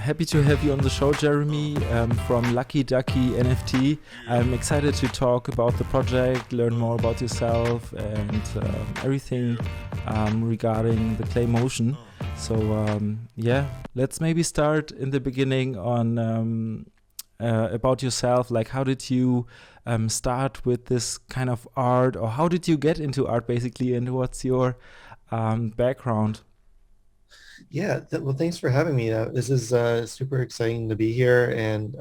happy to have you on the show, Jeremy, from Lucky Ducky NFT. I'm excited to talk about the project, learn more about yourself, and everything regarding the claymation. So yeah, let's maybe start in the beginning on about yourself. Like, how did you start with this kind of art, or how did you get into art, basically, and what's your background? Yeah, well, thanks for having me. This is super exciting to be here, and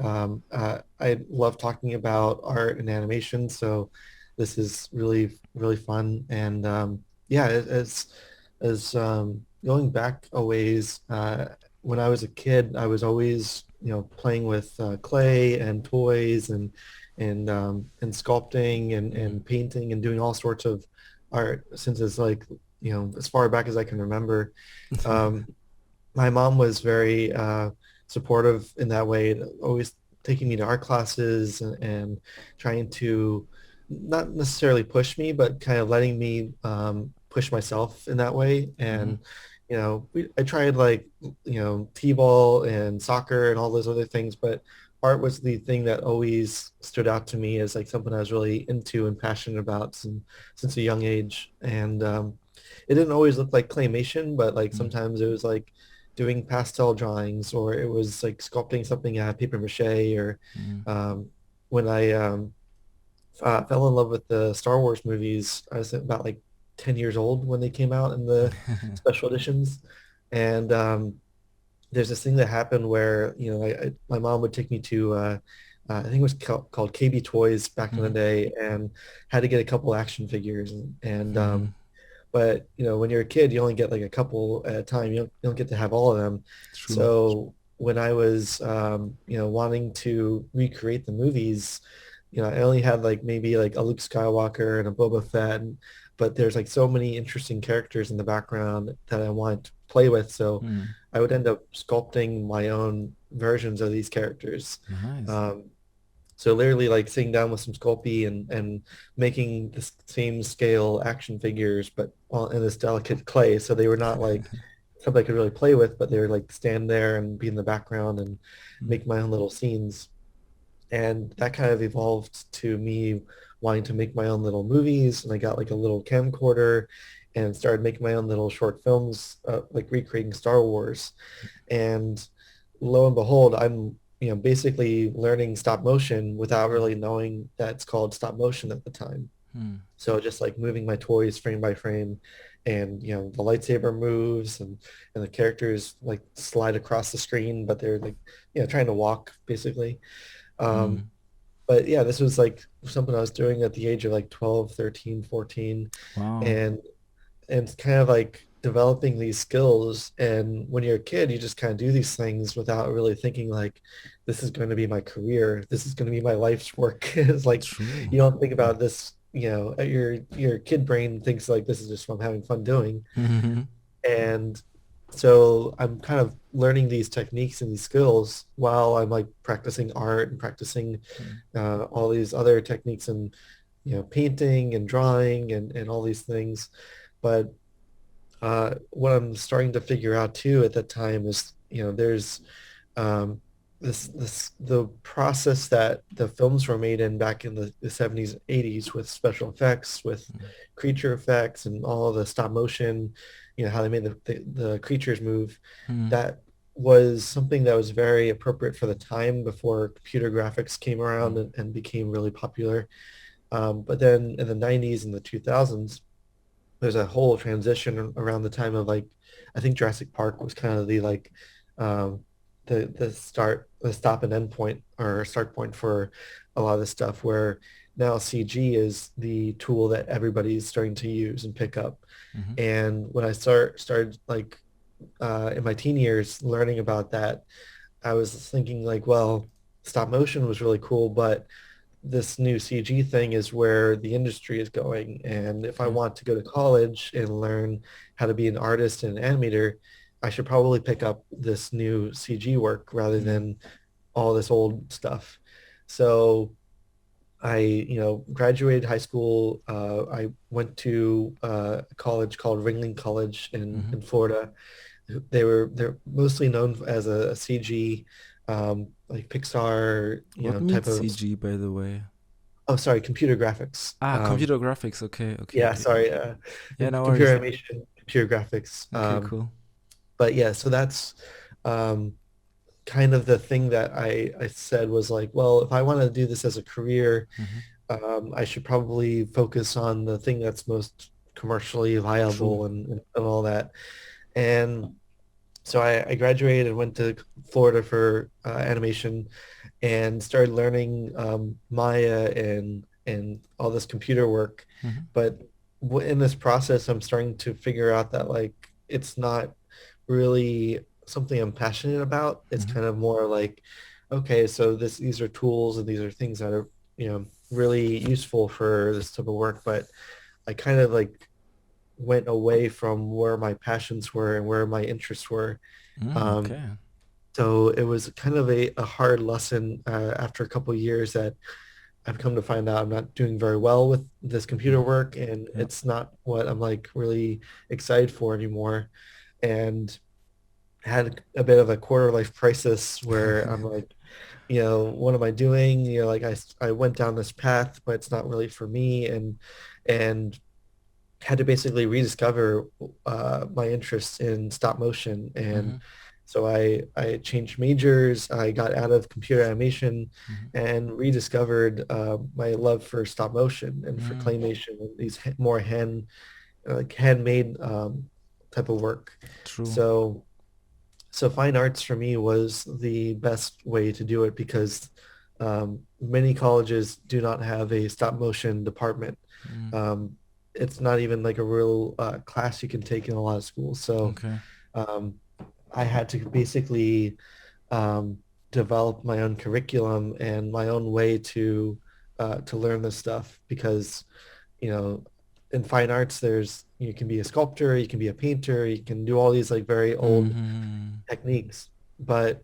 I love talking about art and animation. So this is really fun. And yeah, as going back a ways, when I was a kid, I was always playing with clay and toys and sculpting and painting and doing all sorts of art since it's like as far back as I can remember. Um, my mom was very supportive in that way, always taking me to art classes and trying to not necessarily push me, but kind of letting me push myself in that way. Hmm. And I tried like t-ball and soccer and all those other things, but art was the thing that always stood out to me as like something I was really into and passionate about since a young age. And it didn't always look like claymation, but like sometimes it was like doing pastel drawings, or it was like sculpting something out of paper mache, or Mm. um, when I fell in love with the Star Wars movies, I was about like 10 years old when they came out in the special editions. And there's this thing that happened where, my mom would take me to, I think it was called KB Toys back in the Mhm. day, and had to get a couple action figures. Mm. But when you're a kid, you only get like a couple at a time. You don't get to have all of them. True. So when I was wanting to recreate the movies, I only had like maybe like a Luke Skywalker and a Boba Fett, but there's like so many interesting characters in the background that I wanted to play with. So Mm. I would end up sculpting my own versions of these characters. Nice. Um, so literally like sitting down with some Sculpey and making the same scale action figures, but in this delicate clay. So they were not like something I could really play with, but they were like stand there and be in the background and Mm. make my own little scenes. And that kind of evolved to me wanting to make my own little movies. And I got like a little camcorder and started making my own little short films, like recreating Star Wars. And lo and behold, I'm basically learning stop motion without Mm. really knowing that it's called stop motion at the time. Mm. So just like moving my toys frame by frame, and the lightsaber moves, and the characters like slide across the screen, but they're like trying to walk basically. Um, Mm. but yeah, this was like something I was doing at the age of like 12, 13, 14, Wow. and it's kind of like developing these skills. And when you're a kid, you just kind of do these things without really thinking like, this is going to be my career. This is going to be my life's work. It's like, True. you don't think about this, your kid brain thinks like, this is just what I'm having fun doing. Mhm. And so I'm kind of learning these techniques and these skills while I'm like practicing art and practicing Mm. all these other techniques, and painting and drawing and all these things. But what I'm starting to figure out too at that time is, there's um, the process that the films were made in back in the 70s, 80s, with special effects, with Mm. creature effects and all the stop motion, how they made the creatures move. Mm. That was something that was very appropriate for the time before computer graphics came around Mm. and became really popular. But then in the 90s and the 2000s, there's a whole transition around the time of like, I think Jurassic Park was kind of the like um the stop and end point, or start point, for a lot of this stuff, where now CG is the tool that everybody's starting to use and pick up. Mhm. And when I started like in my teen years learning about that, I was thinking like, well, stop motion was really cool, but this new CG thing is where the industry is going. And if I Mm. want to go to college and learn how to be an artist and an animator, I should probably pick up this new CG work rather Mm. than all this old stuff. So I, graduated high school. I went to a college called Ringling College in Mhm. in Florida, they're mostly known as a CG, like Pixar, What type means of. CG, by the way? Oh, sorry, computer graphics. Ah, computer graphics. Okay, okay, Yeah, okay. sorry, Yeah, no computer worries. animation, computer graphics. Okay, cool. But yeah, so that's um, kind of the thing that I said was like, well, if I want to do this as a career, Hmm. I should probably focus on the thing that's most commercially True. viable and all that. And so I graduated and went to Florida for animation and started learning Maya and all this computer work. Hmm. But in this process, I'm starting to figure out that like it's not really something I'm passionate about. It's Hmm. kind of more like, okay, so these are tools and these are things that are, really useful for this type of work. But I kind of like went away from where my passions were and where my interests were. Mm, Um, okay. so it was kind of a hard lesson after a couple of years that I've come to find out I'm not doing very well with this computer Hmm. work and Yeah. it's not what I'm like really excited for anymore. And had a bit of a quarter life crisis where I'm like, what am I doing? Like I went down this path, but it's not really for me. And had to basically rediscover my interest in stop motion. Hmm. And so I changed majors. I got out of computer animation Hmm. and rediscovered my love for stop motion and for Mm, claymation and these more handmade type of work. true. So so fine arts for me was the best way to do it because many colleges do not have a stop motion department. Mm, Um, it's not even like a real class you can take in a lot of schools. So okay. um, I had to basically um, develop my own curriculum and my own way to learn this stuff because you know, in fine arts, you can be a sculptor, you can be a painter, you can do all these like very old Hmm. techniques, but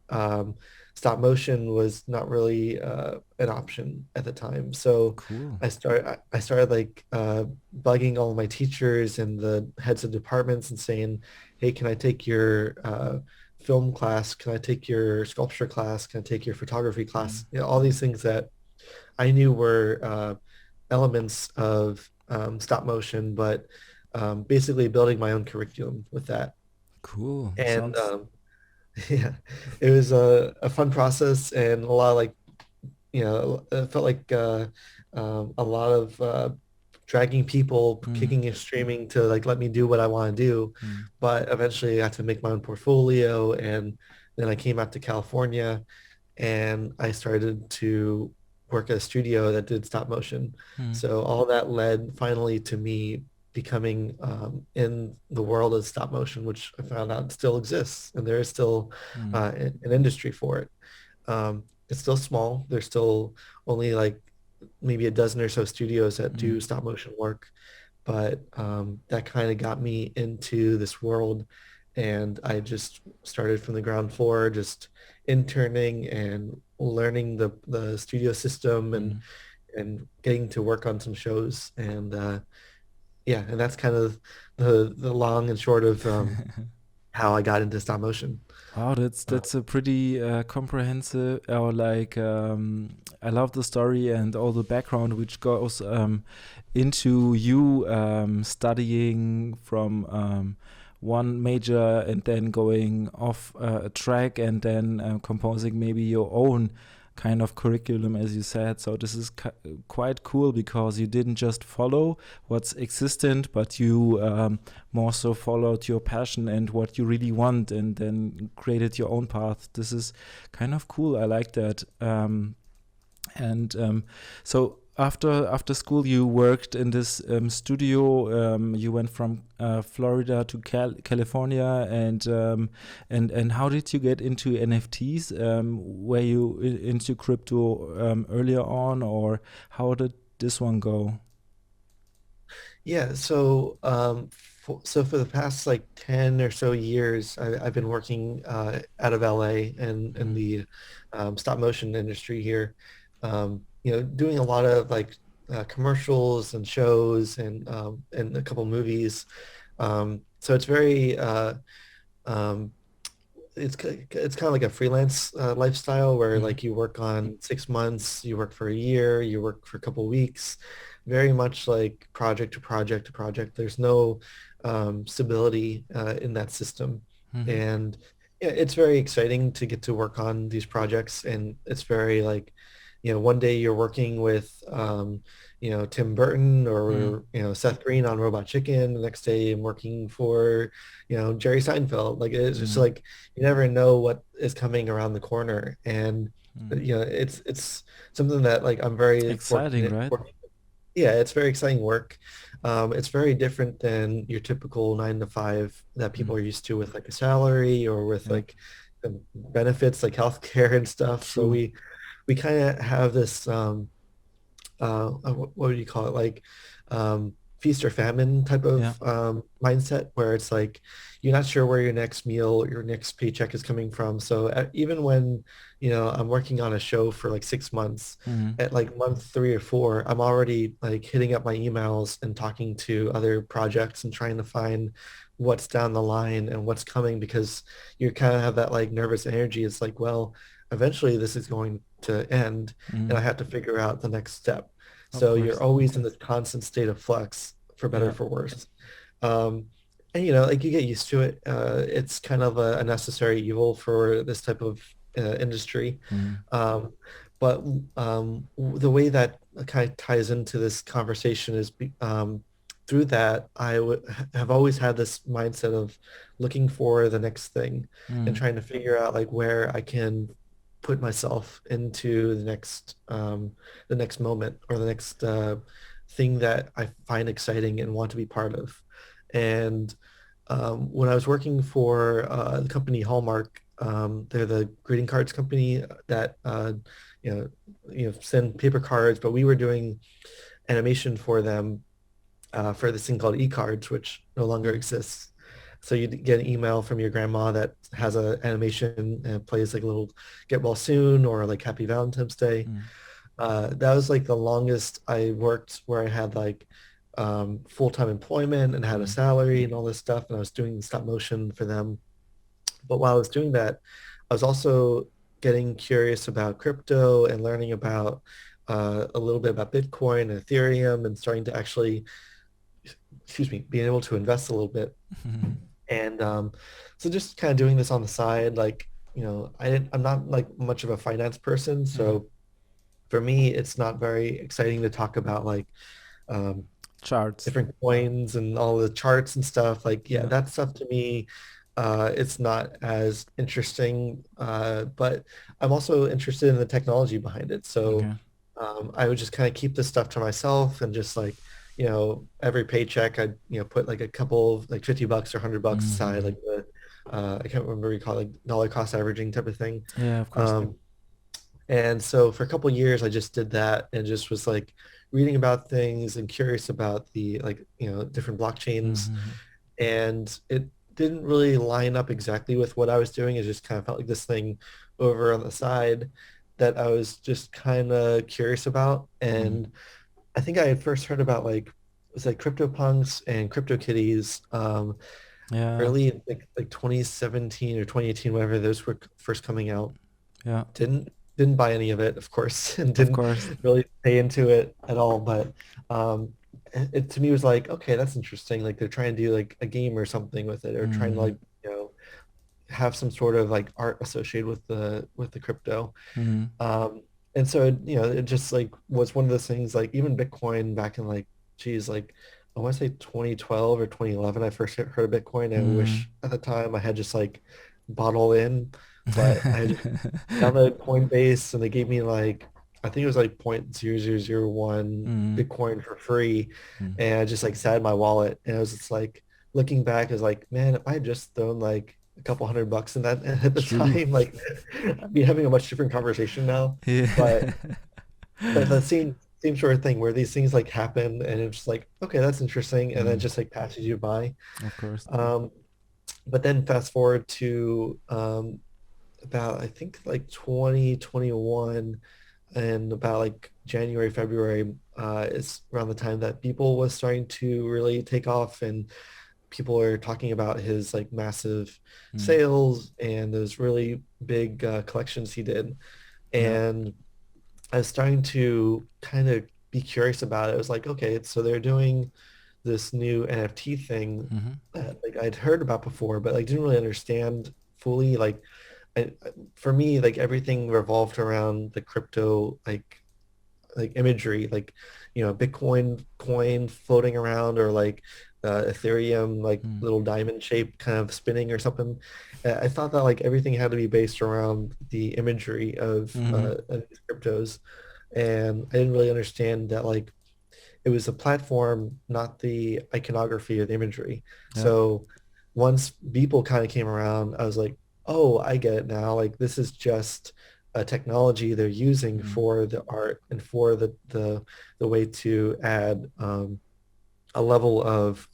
stop motion was not really an option at the time. So Cool. I started like bugging all my teachers and the heads of departments and saying, "Hey, can I take your film class? Can I take your sculpture class? Can I take your photography Mm, class?" All these things that I knew were elements of stop motion, but basically building my own curriculum with that. cool. And Sounds. yeah, it was a fun process and a lot of like, it felt like a lot of dragging people, Mm, kicking and streaming to like let me do what I want to do. mm, But eventually I had to make my own portfolio and then I came out to California and I started to work at a studio that did stop motion. mm, So all that led finally to me becoming in the world of stop motion, which I found out still exists, and there is still mm, an industry for it. It's still small. There's still only like maybe a dozen or so studios that mm, do stop motion work, but that kind of got me into this world and I just started from the ground floor just interning and learning the studio system mm. and getting to work on some shows and yeah, and that's kind of the long and short of how I got into stop motion. Wow, uh, that's a pretty comprehensive, or like I love the story and all the background which goes into you studying from one major and then going off a track and then composing maybe your own kind of curriculum, as you said. So this is quite cool because you didn't just follow what's existent, but you more so followed your passion and what you really want and then created your own path. This is kind of cool. I like that. And so after school, you worked in this studio. You went from Florida to California, and how did you get into NFTs? Were you into crypto earlier on, or how did this one go? Yeah, so so for the past like 10 or so years, I've been working out of LA and in Mm, the stop motion industry here. Doing a lot of like commercials and shows and a couple movies. So it's very um, it's kind of like a freelance lifestyle where Mm-hmm. like you work on 6 months, you work for a year, you work for a couple of weeks, very much like project to project to project. There's no stability in that system. Mm-hmm. And yeah, it's very exciting to get to work on these projects. And it's very like, one day you're working with, Tim Burton Mm-hmm. or, Seth Green on Robot Chicken. The next day I'm working for, Jerry Seinfeld. Like it's just Mm-hmm. like you never know what is coming around the corner. And Mm-hmm. it's something that like I'm very Exciting, fortunate right? for. Yeah, it's very exciting work. It's very different than your typical 9 to 5 that Mm. people are used to with like a salary or with Yeah, like benefits like healthcare and stuff. So true. we kind of have this what would you call it, like feast or famine type Yeah. of mindset where it's like you're not sure where your next meal, your next paycheck is coming from. So even when I'm working on a show for like 6 months, Mm-hmm. at like month 3 or 4 I'm already like hitting up my emails and talking to other projects and trying to find what's down the line and what's coming, because you kind of have that like nervous energy. It's like, well, eventually this is going to end and Mm-hmm. I have to figure out the next step. Of So you're course. always in this constant state of flux, for better or Yeah. for worse. Um, and like you get used to it. It's kind of a necessary evil for this type of industry. Mm-hmm. Um, but the way that kind of ties into this conversation is through that have always had this mindset of looking for the next thing and Mm-hmm. trying to figure out like where I can put myself into the next moment or the next thing that I find exciting and want to be part of. And when I was working for the company Hallmark, they're the greeting cards company that you know send paper cards, but we were doing animation for them for this thing called e-cards, which no longer Mm-hmm. exists. So you get an email from your grandma that has an animation and plays like a little "Get Well Soon" or like "Happy Valentine's Day." Mm-hmm. That was like the longest I worked where I had like full-time employment and had a Mm-hmm. salary and all this stuff. And I was doing stop motion for them. But while I was doing that, I was also getting curious about crypto and learning about a little bit about Bitcoin and Ethereum and starting to actually, excuse me, being able to invest a little bit. Mm-hmm. And so just kind of doing this on the side, like, I'm not like much of a finance person. Mm-hmm. So for me, it's not very exciting to talk about like um, Charts. different coins and all the charts and stuff. Like, yeah, Yeah. that stuff to me, it's not as interesting. But I'm also interested in the technology behind it. So Okay. I would just kind of keep this stuff to myself and just like, every paycheck I'd, put like a couple of like $50 or $100 aside, Mm-hmm. like I can't remember what you call it, like dollar cost averaging type of thing. Yeah, of course. Um, and so for a couple of years, I just did that and just was like reading about things and curious about the like, different blockchains. Mm-hmm. And it didn't really line up exactly with what I was doing. It just kind of felt like this thing over on the side that I was just kind of curious about. Mm-hmm. And I think I had first heard about like, it was like CryptoPunks and CryptoKitties Yeah. early in like 2017 or 2018, whenever those were first coming out. Yeah. Didn't buy any of it, of course, and Of didn't course. really pay into it at all. But it to me was like, okay, that's interesting. Like they're trying to do like a game or something with it, or trying to Mm-hmm. like have some sort of like art associated with the crypto. Mm-hmm. Um, and so it just like was one of those things. Like even Bitcoin back in like, geez, like I want to say 2012 or 2011, I first heard of Bitcoin. I wish at the time I had just like bought all in, but I just downloaded Coinbase and they gave me like, I think it was like 0.0001 Mm-hmm. Bitcoin for free. Mm-hmm. And I just like sat in my wallet and I was just like looking back, I was like, man, if I had just thrown like a couple $100 in that at the True. time, like I'd be having a much different conversation now. Yeah. But the same sort of thing where these things like happen and it's just like, okay, that's interesting. And then Mm, just like passes you by. of course. Um, but then fast forward to about I think like 2021 and about like January, February is around the time that people was starting to really take off and people are talking about his like massive Mm. sales and those really big collections he did. Yeah. And I was starting to kind of be curious about it. I was like, okay, so they're doing this new NFT thing Mm-hmm. that like I'd heard about before, but like didn't really understand fully. Like for me, like everything revolved around the crypto like imagery, like Bitcoin coin floating around, or like Ethereum like Mm. little diamond shape kind of spinning or something. I thought that like everything had to be based around the imagery Mm-hmm. of these cryptos, and I didn't really understand that like it was the platform, not the iconography or the imagery. Yeah. So once Beeple kind of came around, I was like, oh, I get it now. Like this is just a technology they're using Mm. for the art and for the way to add a level of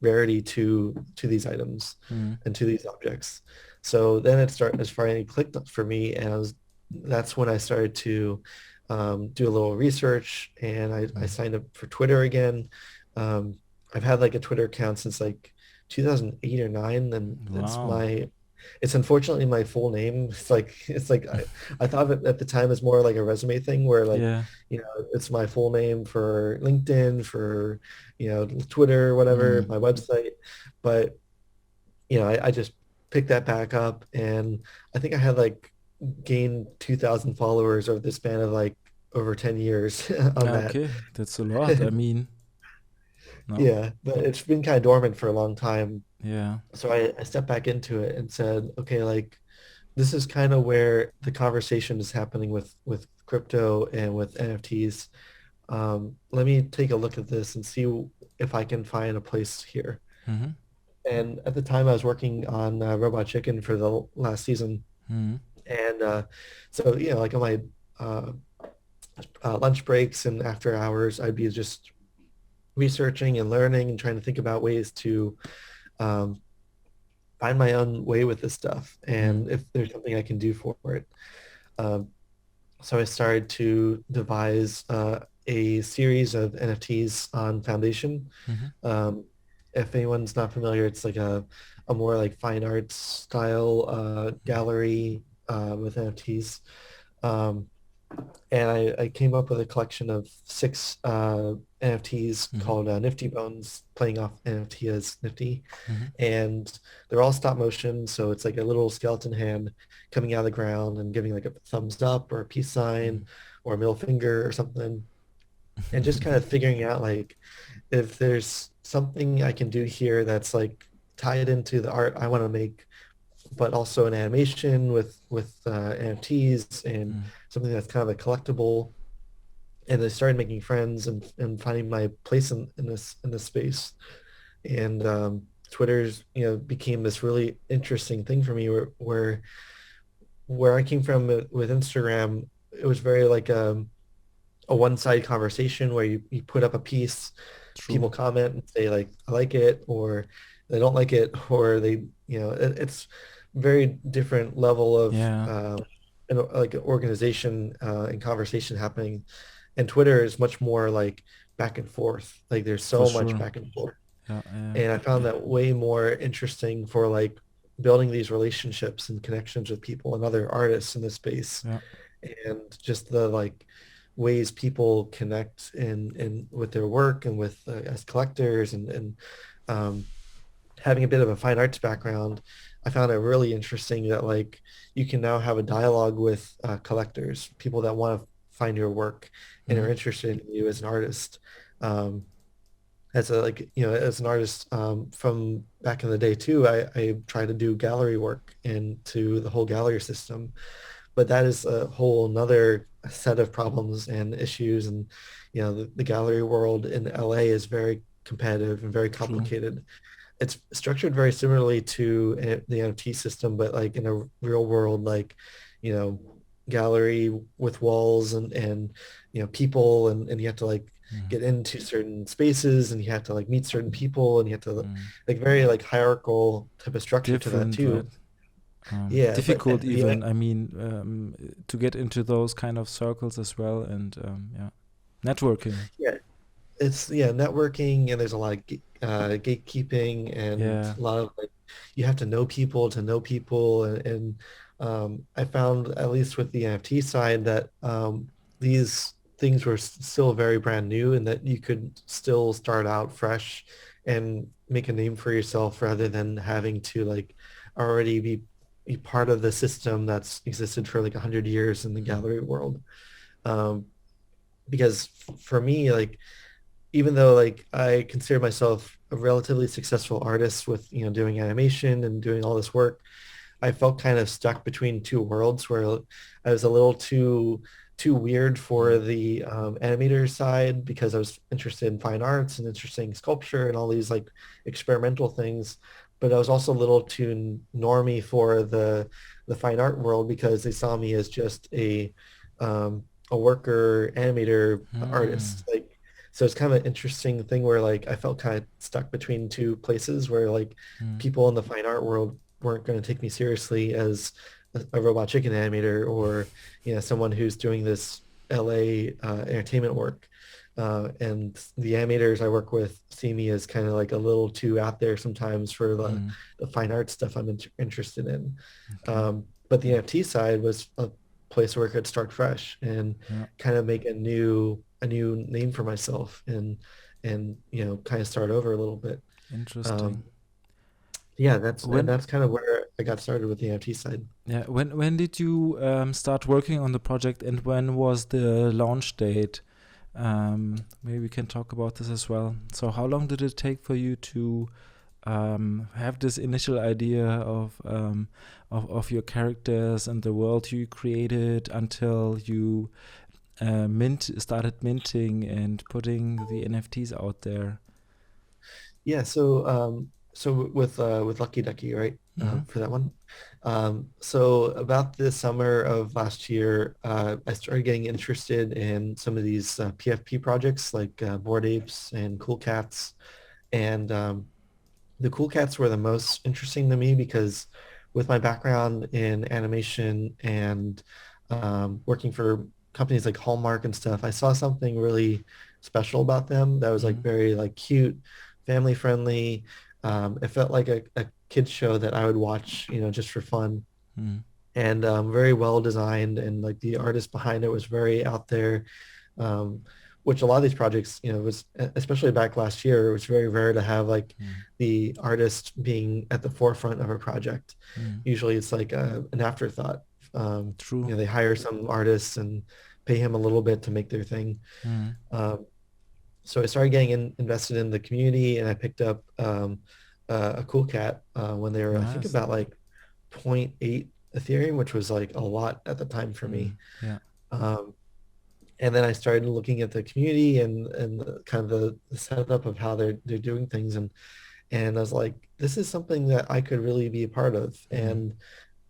rarity to these items Mm. and to these objects. So then it finally clicked for me, and that's when I started to do a little research, and I Mm. signed up for Twitter again. Um, I've had like a Twitter account since like 2008 or 9, and Wow. it's unfortunately my full name. It's like I thought of it at the time as more like a resume thing where like, Yeah. it's my full name for LinkedIn, for, Twitter, whatever, Mm. my website. But, I just picked that back up, and I think I had like gained 2,000 followers over the span of like over 10 years on Yeah, that. okay, that's a lot. I mean, no. Yeah, but it's been kind of dormant for a long time. Yeah. So I stepped back into it and said, okay, like this is kind of where the conversation is happening with crypto and with NFTs. Let me take a look at this and see if I can find a place here. Mm-hmm. And at the time, I was working on Robot Chicken for the last season, Mm-hmm. and so like on my uh, lunch breaks and after hours, I'd be just researching and learning and trying to think about ways to um, find my own way with this stuff, Mm-hmm. and if there's something I can do for it. Um, so I started to devise a series of NFTs on Foundation. Mm-hmm. Um, if anyone's not familiar, it's like a more like fine arts style gallery with NFTs. Um, and I came up with a collection of 6 NFTs Mm-hmm. called Nifty Bones, playing off NFT as Nifty. Mm-hmm. And they're all stop motion, so it's like a little skeleton hand coming out of the ground and giving like a thumbs up or a peace sign or a middle finger or something. And just kind of figuring out like if there's something I can do here that's like tied into the art I want to make, but also an animation with NFTs and Mm. something that's kind of a collectible. And I started making friends and finding my place in this space. And Twitter's became this really interesting thing for me where I came from with Instagram. It was very like a one-sided conversation where you put up a piece, True. people comment and say like I like it, or they don't like it, or it's very different level of Yeah, like organization and conversation happening. And Twitter is much more like back and forth. Like there's for so much sure. back and forth. Yeah, yeah, And I found that way more interesting for like building these relationships and connections with people and other artists in this space, yeah. and just the like ways people connect in with their work and with as collectors and um, having a bit of a fine arts background. I found it really interesting that like you can now have a dialogue with collectors, people that want to find your work and Mm-hmm. are interested in you as an artist. Um, as an artist from back in the day too, I try to do gallery work into the whole gallery system, but that is a whole another set of problems and issues. And the gallery world in LA is very competitive and very True. complicated. It's structured very similarly to the NFT system, but like in a real world, like you know gallery with walls and people, and you have to like Mm. get into certain spaces, and you have to like meet certain people, and you have to Mm. like very like hierarchical type of structure to that Different, right? too. Yeah, but Difficult the even. I mean, to get into those kind of circles as well, and yeah, networking. yeah, it's yeah, networking, and there's a lot of gatekeeping, and Yeah. a lot of like you have to know people, and I found, at least with the NFT side, that these things were still very brand new, and that you could still start out fresh and make a name for yourself rather than having to like already be part of the system that's existed for like 100 years in the Mm. gallery world. Um, because for me, like even though like I consider myself a relatively successful artist with, doing animation and doing all this work, I felt kind of stuck between two worlds where I was a little too weird for Mm. the animator side because I was interested in fine arts and interested in sculpture and all these like experimental things. But I was also a little too normie for the fine art world because they saw me as just a worker animator Mm. artist. Like so it's kind of an interesting thing where like I felt kind of stuck between two places where like Mm. people in the fine art world weren't going to take me seriously as a robot chicken animator or someone who's doing this LA entertainment work. And the animators I work with see me as kind of like a little too out there sometimes for Mm. the fine art stuff I'm interested in. Okay. But the NFT side was a place where I could start fresh and Yeah. kind of make a new name for myself and kind of start over a little bit. Interesting. Um, yeah, that's When kind of where I got started with the NFT side. Yeah, when did you start working on the project, and when was the launch date? Maybe we can talk about this as well. So how long did it take for you to have this initial idea of your characters and the world you created until you started minting and putting the NFTs out there? Yeah, so with Lucky Ducky, right? Mm-hmm. For that one. So about the summer of last year, I started getting interested in some of these PFP projects like Bored Apes and Cool Cats. And the Cool Cats were the most interesting to me because with my background in animation and working for companies like Hallmark and stuff, I saw something really special about them that was like Mm-hmm. very like cute, family friendly. It felt like a kids show that I would watch, just for fun, Mm-hmm. and very well designed, and like the artist behind it was very out there, um, which a lot of these projects, was especially back last year, it was very rare to have like Mm-hmm. the artist being at the forefront of a project. Mm-hmm. Usually it's like an afterthought. True. They hire some artists and pay him a little bit to make their thing. Mm-hmm. Um, so I started getting invested in the community, and I picked up a cool cat when they were, I think, Nice. about like zero point 0.8 Ethereum, which was like a lot at the time for Mm-hmm. me. Yeah. Um, and then I started looking at the community and kind of the setup of how they're doing things, and I was like, this is something that I could really be a part of. Mm-hmm. And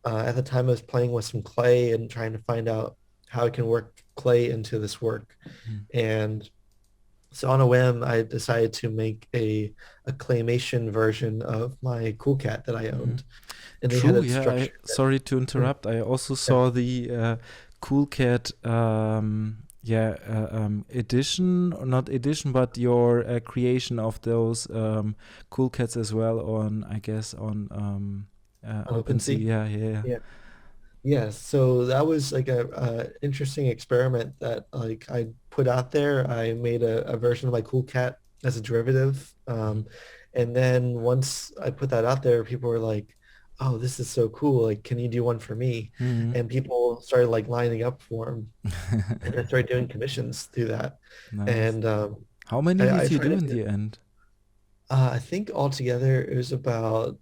at the time, I was playing with some clay and trying to find out how I can work clay into this work. Mm-hmm. And so on a whim, I decided to make a claymation version of my cool cat that I Mm-hmm. owned, and they had True, it yeah. structured. Sorry to Yeah, interrupt. I also yeah, saw the Cool Cat, edition, or not edition, but your creation of those Cool Cats as well on, I guess, on on OpenSea. OpenSea. Yeah, yeah. Yeah. Yeah, so that was like a interesting experiment that like I put out there. I made a version of my cool cat as a derivative. Mm-hmm. And then once I put that out there, people were like, oh, this is so cool. Like, can you do one for me? Mm-hmm. And people started like lining up for them. And I started doing commissions through that. Nice. And How many I did you tried do to in do the end? I think altogether it was about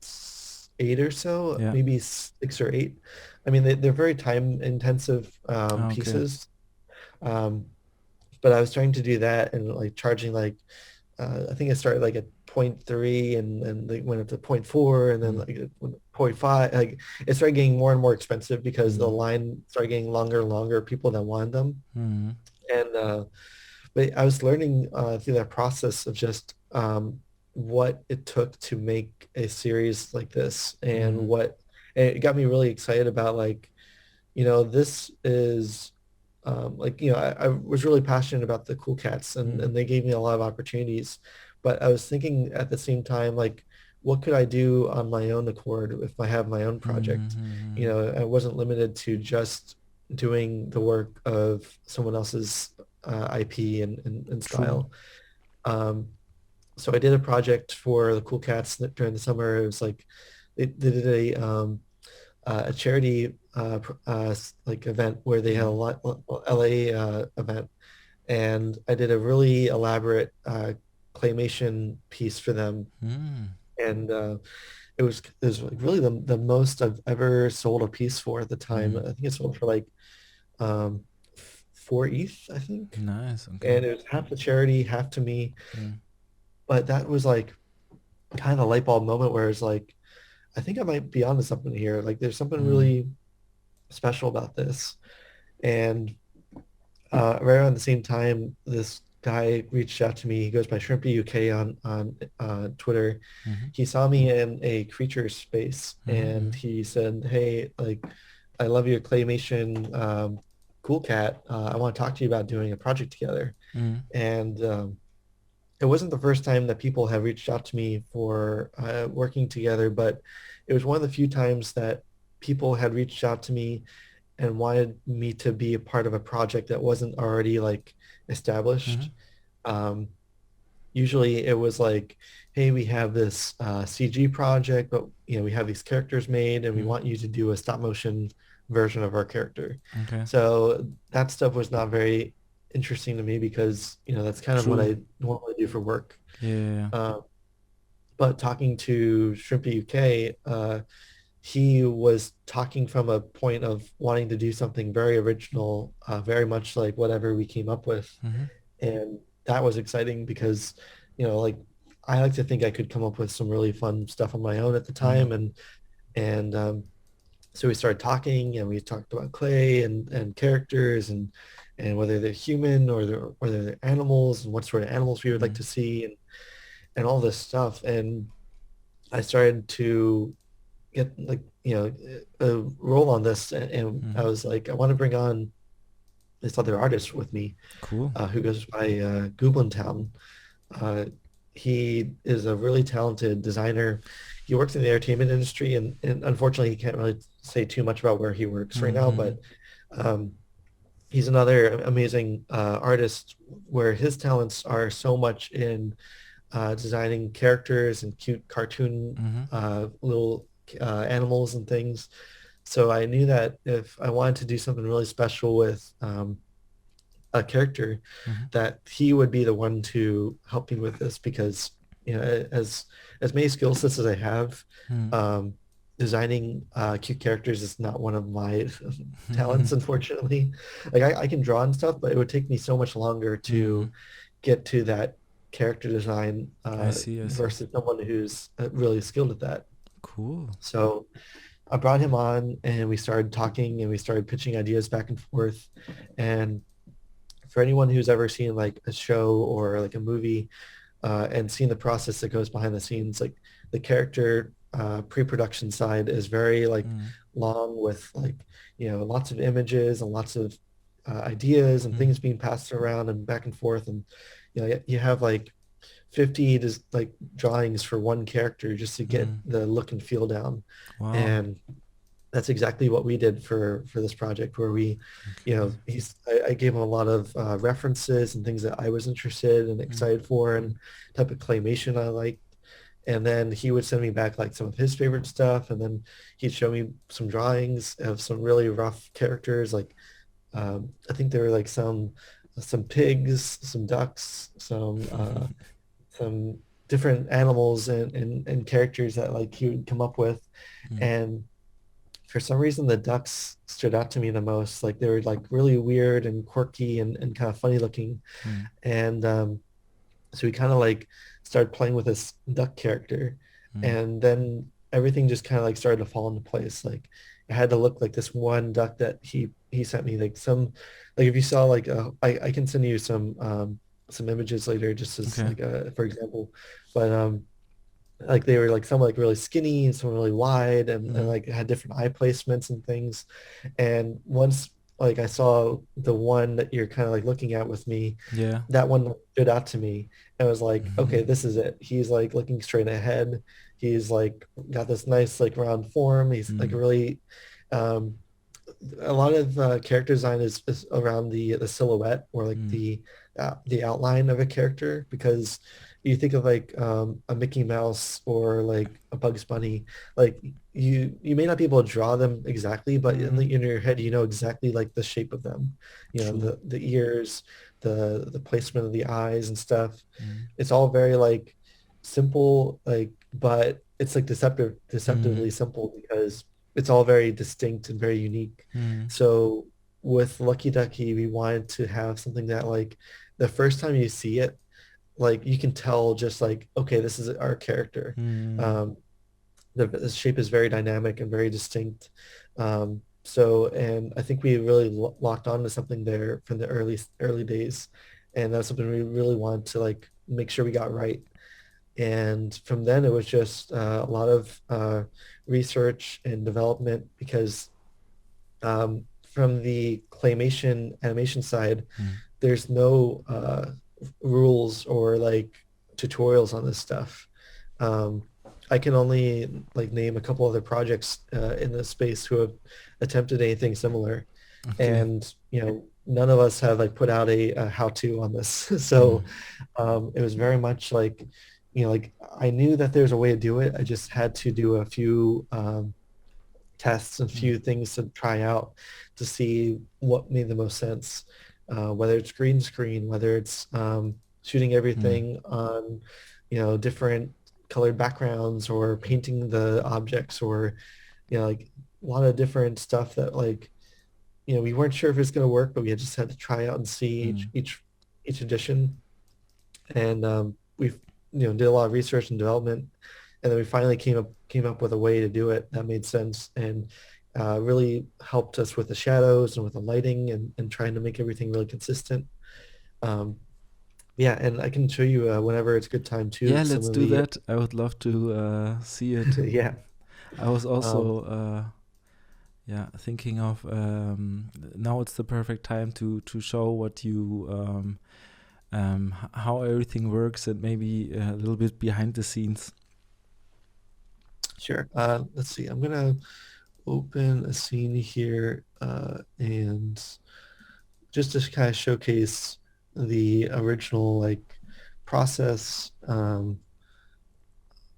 eight or so, Yeah. maybe six or eight. I mean, they're very time intensive Okay. pieces. Um, but I was trying to do that and like charging like, I think I started like at point 0.3 and then they went up to point 0.4 and then Mm-hmm. like it went to point 0.5. Like it started getting more and more expensive because the Mm-hmm. line started getting longer and longer, people that wanted them. Mm-hmm. And but I was learning through that process of just what it took to make a series like this, and it got me really excited about like, this is like, I was really passionate about the cool cats, Mm. and they gave me a lot of opportunities. But I was thinking at the same time, like, what could I do on my own accord if I have my own project? Mm. I wasn't limited to just doing the work of someone else's IP and True. style. Um, so I did a project for the Cool Cats during the summer. It was like they did a charity like event where they had a Mm. lot LA event, and I did a really elaborate claymation piece for them, Mm. and it was like really the most I've ever sold a piece for at the time. Mm. I think it sold for like um, 4 ETH, I think, Nice. Okay. and it was half to charity, half to me. Mm. But that was like kind of a light bulb moment where it's like, I think I might be onto something here. Like there's something Mm. really special about this. And right around the same time, this guy reached out to me. He goes by Shrimpy UK on Twitter. Mm-hmm. He saw me in a creature space, and Mm-hmm. he said, "Hey, like, I love your claymation, cool cat. I want to talk to you about doing a project together." Mm. And it wasn't the first time that people have reached out to me for working together, but it was one of the few times that people had reached out to me and wanted me to be a part of a project that wasn't already like Mm-hmm. established. Um, Usually it was like, hey, we have this CG project, but we have these characters made and we Mm. want you to do a stop motion version of our character. Okay. So that stuff was not very interesting to me because, that's kind of what True. I normally do for work. Yeah. Uh, but talking to Shrimpy UK, he was talking from a point of wanting to do something very original, very much like whatever we came up with. Mm-hmm. And that was exciting because, like I like to think I could come up with some really fun stuff on my own at the Mm. time. And so we started talking, and we talked about clay and characters and whether they're human or whether they're animals and what sort of animals we would like Mm. to see and all this stuff. And I started to get like a role on this, and I Mm. was like, I want to bring on this other artist with me, Cool. who goes by Goblin Town. Uh, he is a really talented designer. He works in the entertainment industry, and unfortunately, he can't really say too much about where he works right now. Mm-hmm. But um, he's another amazing artist where his talents are so much in designing characters and cute cartoon Mm-hmm. little animals and things. So I knew that if I wanted to do something really special with a character, Mm-hmm. that he would be the one to help me with this because as many skill sets as I have, Mm. um, designing cute characters is not one of my talents, unfortunately. Like I can draw and stuff, but it would take me so much longer Mm. to get to that character design I see. I see. versus someone who's really skilled at that. Cool. So I brought him on and we started talking and we started pitching ideas back and forth. And for anyone who's ever seen like a show or like a movie and seen the process that goes behind the scenes, like the character pre-production side is very like Mm. long with like, lots of images and lots of ideas and Mm. things being passed around and back and forth. And, you have like 50 to like drawings for one character just to get Mm. the look and feel down. Wow. And that's exactly what we did for this project where we, Okay. I gave him a lot of references and things that I was interested and Mm. excited for and type of claymation I liked. And then he would send me back like some of his favorite stuff. And then he'd show me some drawings of some really rough characters. Like I think there were like some pigs, some ducks, some different animals and characters that like he would come up with. Mm. And for some reason the ducks stood out to me the most. Like they were like really weird and quirky and kind of funny looking. Mm. And so we kind of like started playing with this duck character. Mm. And then everything just kind of like started to fall into place. Like it had to look like this one duck that he sent me, like some, like if you saw like I can send you some images later just as Okay. like for example. But like they were like some like really skinny and some really wide and Mm. like had different eye placements and things. And once like I saw the one that you're kind of like looking at with me, Yeah. that one stood out to me. And I was like, okay, Mhm. this is it. He's like looking straight ahead. He's like got this nice like round form. He's like Mm. really um a lot of character design is around the silhouette or like Mm. the outline of a character, because you think of like a Mickey Mouse or like a Bugs Bunny, like you may not be able to draw them exactly, but Mm. in your head you know exactly like the shape of them, you know, True. the ears, the placement of the eyes and stuff. Mm. It's all very like simple, like, but it's like Mm. deceptively simple because it's all very distinct and very unique. Mm. So with Lucky Ducky, we wanted to have something that like the first time you see it, like you can tell just like, okay, this is our character. Mm. Um, the shape is very dynamic and very distinct. So, and I think we really locked on to something there from the early days. And that's something we really wanted to like make sure we got right. And from then it was just a lot of research and development because from the claymation animation side, Mm. there's no rules or like tutorials on this stuff. Um, I can only like name a couple other projects in this space who have attempted anything similar, Okay. and you know none of us have like put out a how-to on this. So Mm. it was very much like, you know, like I knew that there's a way to do it. I just had to do a few tests and Mm. few things to try out to see what made the most sense. Whether it's green screen, whether it's shooting Mm. everything on, you know, different colored backgrounds or painting the objects or, you know, like a lot of different stuff that like, you know, we weren't sure if it's going to work, but we just had to try out and see Mm. each edition. And we've, you know, did a lot of research and development, and then we finally came up with a way to do it that made sense and really helped us with the shadows and with the lighting and trying to make everything really consistent. Um, yeah, and I can show you whenever it's a good time too Yeah, some let's of do the that. I would love to see it. yeah. I was Um, also yeah, thinking of now it's the perfect time to show what you how everything works and maybe a little bit behind the scenes. sure. Let's see. I'm gonna open a scene here and just to kind of showcase the original like process.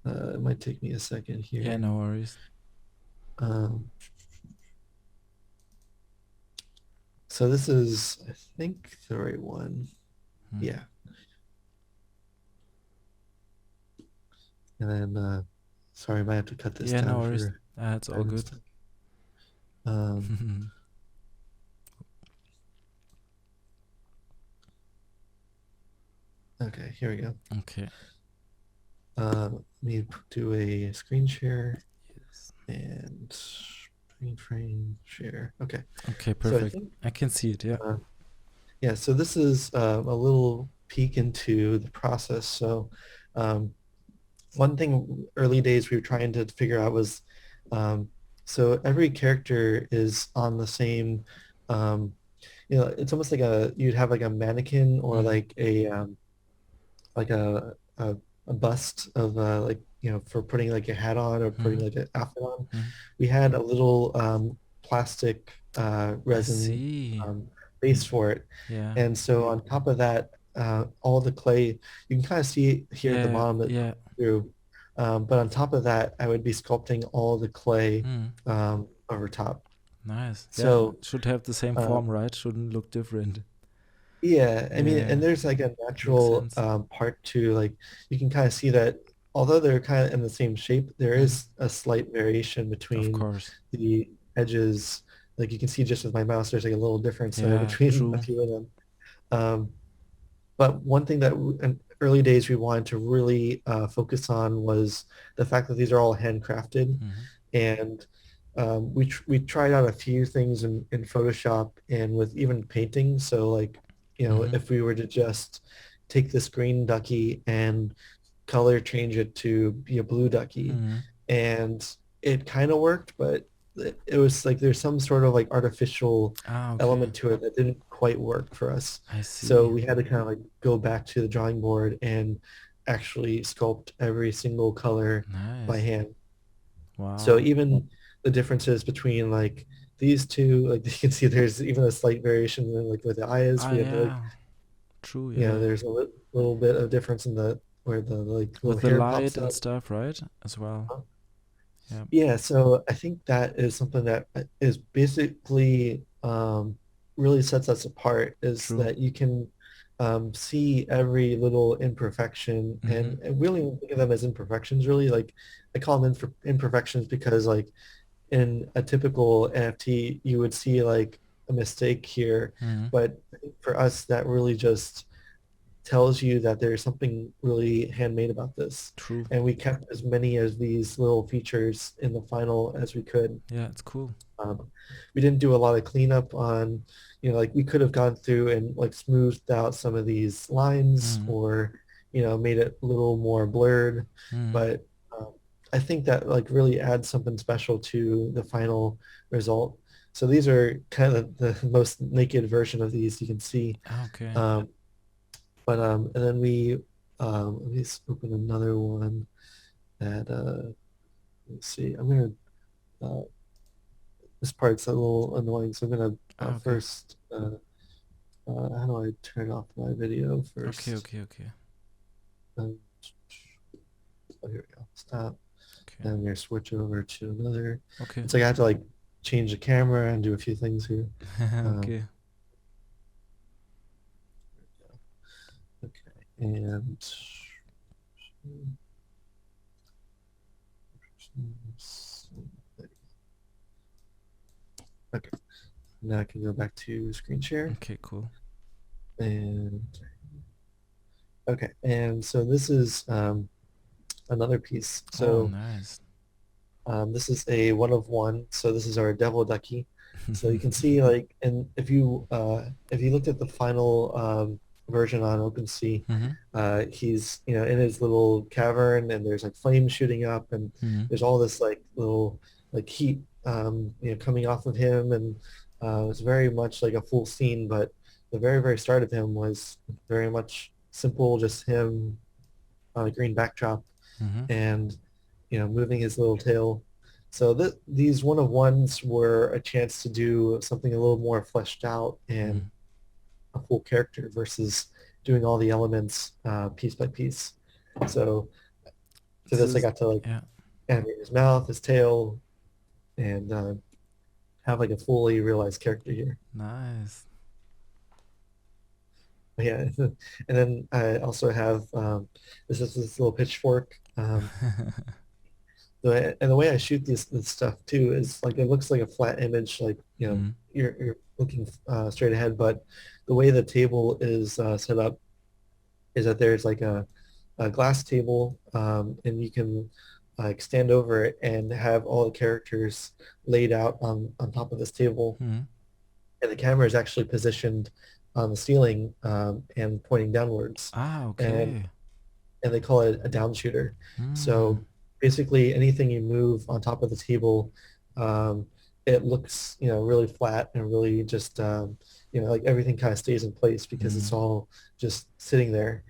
It might take me a second Yeah, here. no worries. Um, so this is, I think, the right one. Mm. Yeah. And then, sorry, I might have to cut this Yeah, no down worries. for It's all time and good. stuff. Um, okay, here we go. Okay. Let me do a screen share Yes. and screen frame share. Okay. Okay, So I perfect. think, I can see it. Yeah. uh, yeah, so this is a little peek into the process. So um, one thing early days we were trying to figure out was, um, so every character is on the same, um, you know, it's almost like you'd have like a mannequin or Mm. like a bust of like, you know, for putting like a hat on or putting Mm. like an outfit on. Mm. We had a little plastic I resin see. base for it. Yeah. And so on top of that, all the clay, you can kind of see here at the Yeah. bottom that Yeah. through. But on top of that, I would be sculpting all the clay Mm. over top. Nice. Yeah. So Should have the same uh, form, right? Shouldn't look different. yeah, I mean, Yeah. and there's like a Makes natural sense. part to like you can kind of see that although they're kind of in the same shape, there Mm. is a slight variation Of between course. the edges. Like you can see just with my mouse, there's like a little difference there Yeah. between a True. few of them. Um, but one thing that in early days we wanted to really focus on was the fact that these are all handcrafted, Mm. and we tried out a few things in Photoshop and with even painting. So like, you know, Mm. if we were to just take this green ducky and color change it to be a blue ducky, Mm. and it kind of worked, but it was like there's some sort of like artificial Ah, okay. element to it that didn't quite work for us. I So see. we had to kind of like go back to the drawing board and actually sculpt every single color by Nice. hand. So Wow. even the differences between like these two, like you can see there's even a slight variation in like with the eyes. Ah, We had to like, yeah. True. you Yeah, know, yeah. there's a little bit of difference in the where the like little With the hair light pops and up. stuff, right? As well. Yeah. Yeah, so I think that is something that is basically really sets us apart is True. that you can see every little imperfection Mm-hmm. and really think of them as imperfections really like I call them imperfections because like in a typical NFT you would see like a mistake here, Mm-hmm. but I think for us that really just tells you that there's something really handmade about this. True. And we kept as many of these little features in the final as we could. Yeah, it's cool. Um, we didn't do a lot of cleanup on, like we could have gone through and like smoothed out some of these lines Mm-hmm. or, made it a little more blurred. Mm-hmm. But I think that like really adds something special to the final result. So these are kind of the most naked version of these you can see. Ah, okay. Um, and then let me open another one that, let's see, this part's a little annoying. So I'm gonna Ah, okay. first, how do I turn off my video Okay, first? okay, okay. Um, oh, here we go. Stop. Okay. And I'm gonna switch over to another. Okay. It's like I have to like change the camera and do a few things here. Um, Okay. okay, and okay, now I can go back to screen share. Okay, cool. And okay, and so this is another piece. Oh, So nice. this is a one of one. So this is our devil ducky. So you can see like, and if you looked at the final version on OpenSea, Mm-hmm. he's in his little cavern, and there's like flames shooting up, and Mm-hmm. there's all this like little like heat coming off of him, and it's very much like a full scene. But the very start of him was very much simple, just him on a green backdrop Mm-hmm. and moving his little tail. So these one of ones were a chance to do something a little more fleshed out and Mm-hmm. a full character versus doing all the elements piece by piece. So for So this, I this, got to like yeah, animate his mouth, his tail, and have like a fully realized character here. nice. But yeah, and then I also have this is this little pitchfork. And the way I shoot this stuff too is like it looks like a flat image, like Mm-hmm. you're looking straight ahead, but the way the table is set up is that there's like a glass table, and you can like stand over it and have all the characters laid out on top of this table, Mm-hmm. and the camera is actually positioned on the ceiling and pointing downwards, Ah, and okay. they call it a down shooter. Mm. So basically anything you move on top of the table, um, it looks, really flat and really just, like everything kind of stays in place because Mm-hmm. it's all just sitting there.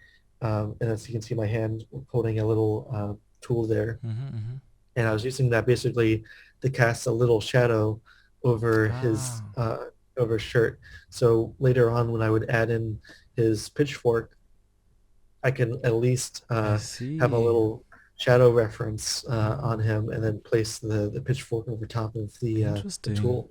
And as you can see my hand holding a little tool there. Mm-hmm. Mm-hmm. And I was using that basically to cast a little shadow over his Ah, over his shirt. So later on when I would add in his pitchfork, I can at least I have a see. little shadow reference on Oh, him and then place the pitchfork over top of the interesting. tool.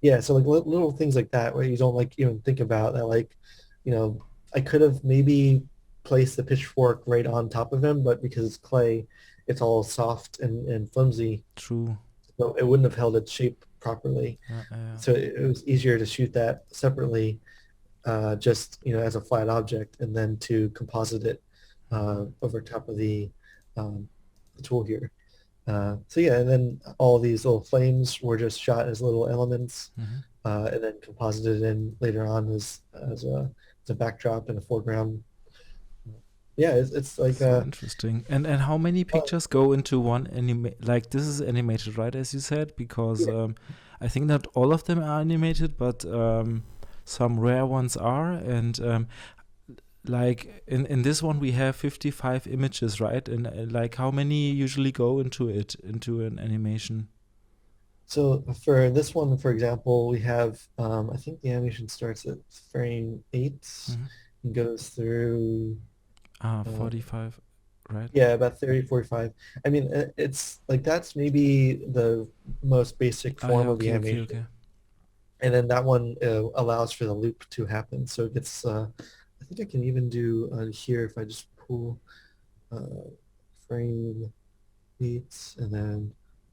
Yeah, so like little things like that where you don't like even think about that like, you know, I could have maybe placed the pitchfork right on top of him, but because it's clay, it's all soft and flimsy, True. so it wouldn't have held its shape properly. Yeah. So it was easier to shoot that separately just as a flat object, and then to composite it Mm-hmm. over top of the tool here. So yeah, and then all these little flames were just shot as little elements, Mm-hmm. and then composited in later on as a backdrop and a foreground. Yeah, it's like So interesting. And how many pictures go into one like this is animated, right? As you said, because yeah. I think not all of them are animated, but some rare ones are. And like in this one, we have 55 images, right? And like how many usually go into an animation? So for this one, for example, we have I think the animation starts at frame 8 Hmm. and goes through Ah, uh, 45, right? yeah, about 30, 45. I mean, it's like that's maybe the most basic Ah, yeah, form of the okay, okay, animation. okay. And then that one allows for the loop to happen. So it gets, I think I can even do here if I just pull uh, frame 8 and then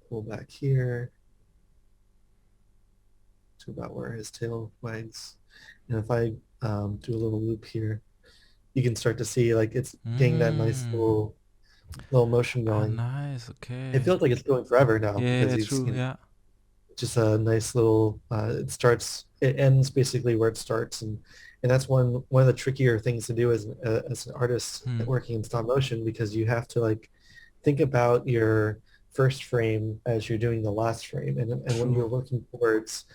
pull back here to about where his tail wags. And if I do a little loop here, you can start to see like it's getting that nice Mm. little motion Ah, going. nice. It Okay. feels like it's going forever now Yeah, because yeah, he's, true. Yeah. just a nice little it ends basically where it starts, and that's one of the trickier things to do as an artist Hmm. working in stop motion, because you have to like think about your first frame as you're doing the last frame, and when True. you're working towards,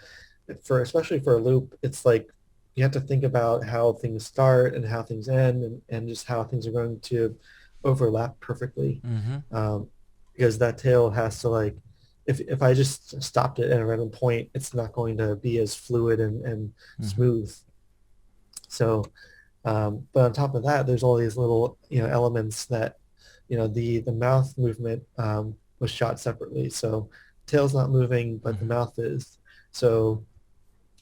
for especially for a loop, it's like you have to think about how things start and how things end, and just how things are going to overlap perfectly, Mm-hmm. um, because that tail has to like, if I just stopped it at a random point, it's not going to be as fluid and Mm-hmm. smooth. So, but on top of that, there's all these little, elements that, the mouth movement was shot separately. So tail's not moving, but the Mm-hmm. mouth is. So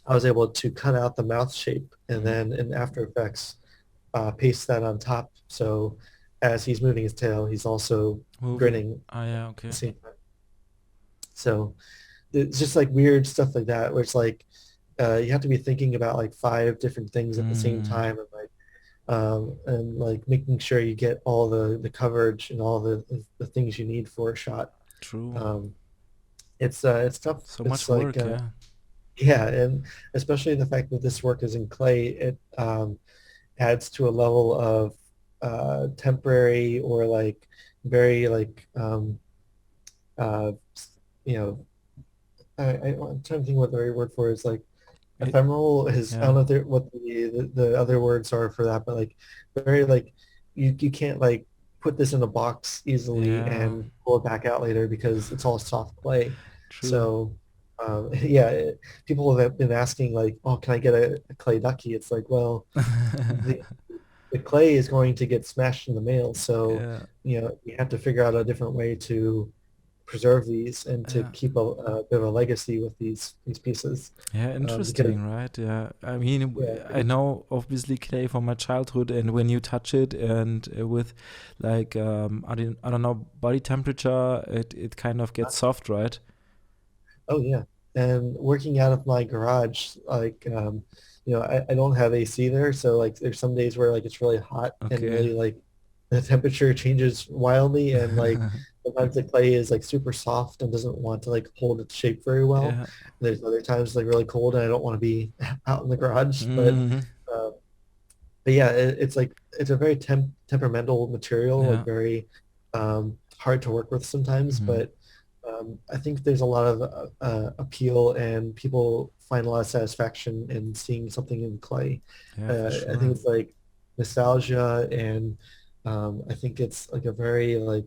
I was able to cut out the mouth shape and Mm-hmm. then in After Effects paste that on top. So as he's moving his tail, he's also Moving. grinning Ah, yeah. at the Okay. same time. So it's just like weird stuff like that, where it's like you have to be thinking about like five different things at the same Mm. time, and like making sure you get all the coverage and all the things you need for a shot. True. Um, it's tough. So It's much like work. Yeah. yeah, and especially the fact that this work is in clay, it adds to a level of temporary or like very like uh, you know I'm trying to think what the right word for it is, like It. ephemeral is, I Yeah. don't know if what the other words are for that, but like very like you can't like put this in a box easily Yeah. and pull it back out later because it's all soft clay. True. So yeah, people have been asking like, oh, can I get a clay ducky? It's like, well, the the clay is going to get smashed in the mail, so Yeah. you have to figure out a different way to preserve these and to Yeah. keep a bit of a legacy with these pieces, Yeah, because interesting, right? Yeah, I mean, yeah, I know obviously clay from my childhood, and when you touch it and with like I don't know, body temperature, it kind of gets soft, right? oh yeah, and working out of my garage, like I don't have AC there, so like there's some days where like it's really hot and Okay. really like the temperature changes wildly, and like sometimes the clay is like super soft and doesn't want to like hold its shape very well. Yeah. There's other times like really cold and I don't want to be out in the garage, Hmm. uh, but yeah, it's like it's a very temperamental material, like Yeah. very hard to work with sometimes. Hmm. But I think there's a lot of appeal, and people find a lot of satisfaction in seeing something in clay. Yeah, for I think sure. it's like nostalgia, and I think it's like a very like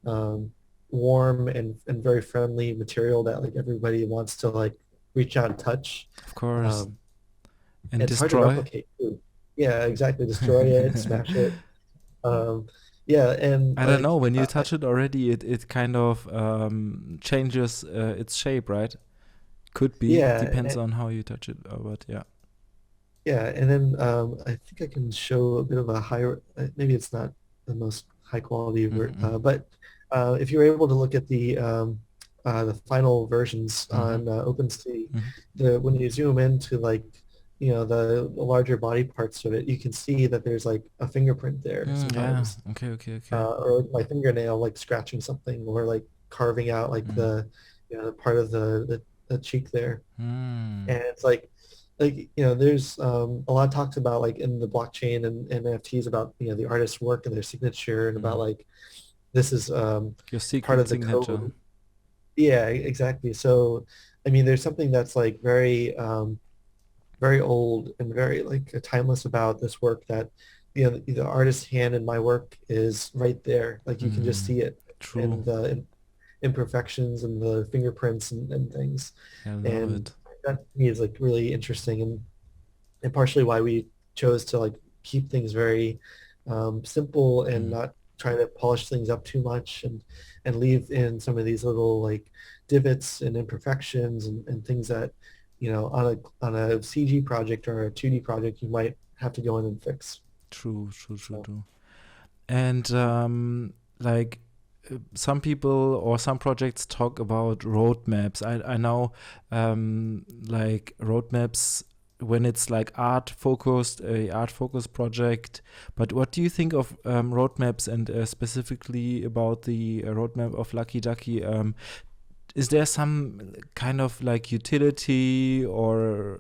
um, warm and very friendly material that like everybody wants to like reach out and touch. Of course. Um, And it's hard to destroy. replicate too. Yeah, exactly. Destroy it, smash it. Yeah, and I don't like know, when you touch it already, it kind of changes its shape, right? Could be, yeah, depends on how you touch it, but yeah. yeah, and then I think I can show a bit of a higher. Maybe it's not the most high quality, Hmm. but if you're able to look at the final versions Hmm. on OpenSea, Hmm. the when you zoom into like the larger body parts of it, you can see that there's like a fingerprint there Mm, yeah. sometimes, Okay. Okay. Okay. or my fingernail like scratching something, or like carving out like Mm. the part of the cheek there. Mm. And it's like like there's a lot of talks about like in the blockchain and NFTs about the artist's work and their signature and about Mm. like this is Your part secret of the signature. code. Yeah, exactly. So I mean, there's something that's like very old and very like timeless about this work that the artist's hand in my work is right there. Like you can just Mm. see it True. and the imperfections and the fingerprints and things. I love And it. that to me is like really interesting and partially why we chose to like keep things very simple and Mm. not try to polish things up too much and leave in some of these little like divots and imperfections and things that on a CG project or a 2D project you might have to go in and fix. True, true, true, So true. And like some people or some projects talk about roadmaps. I know like roadmaps when it's like a art focused project. But what do you think of roadmaps and specifically about the roadmap of Lucky Ducky? Is there some kind of like utility or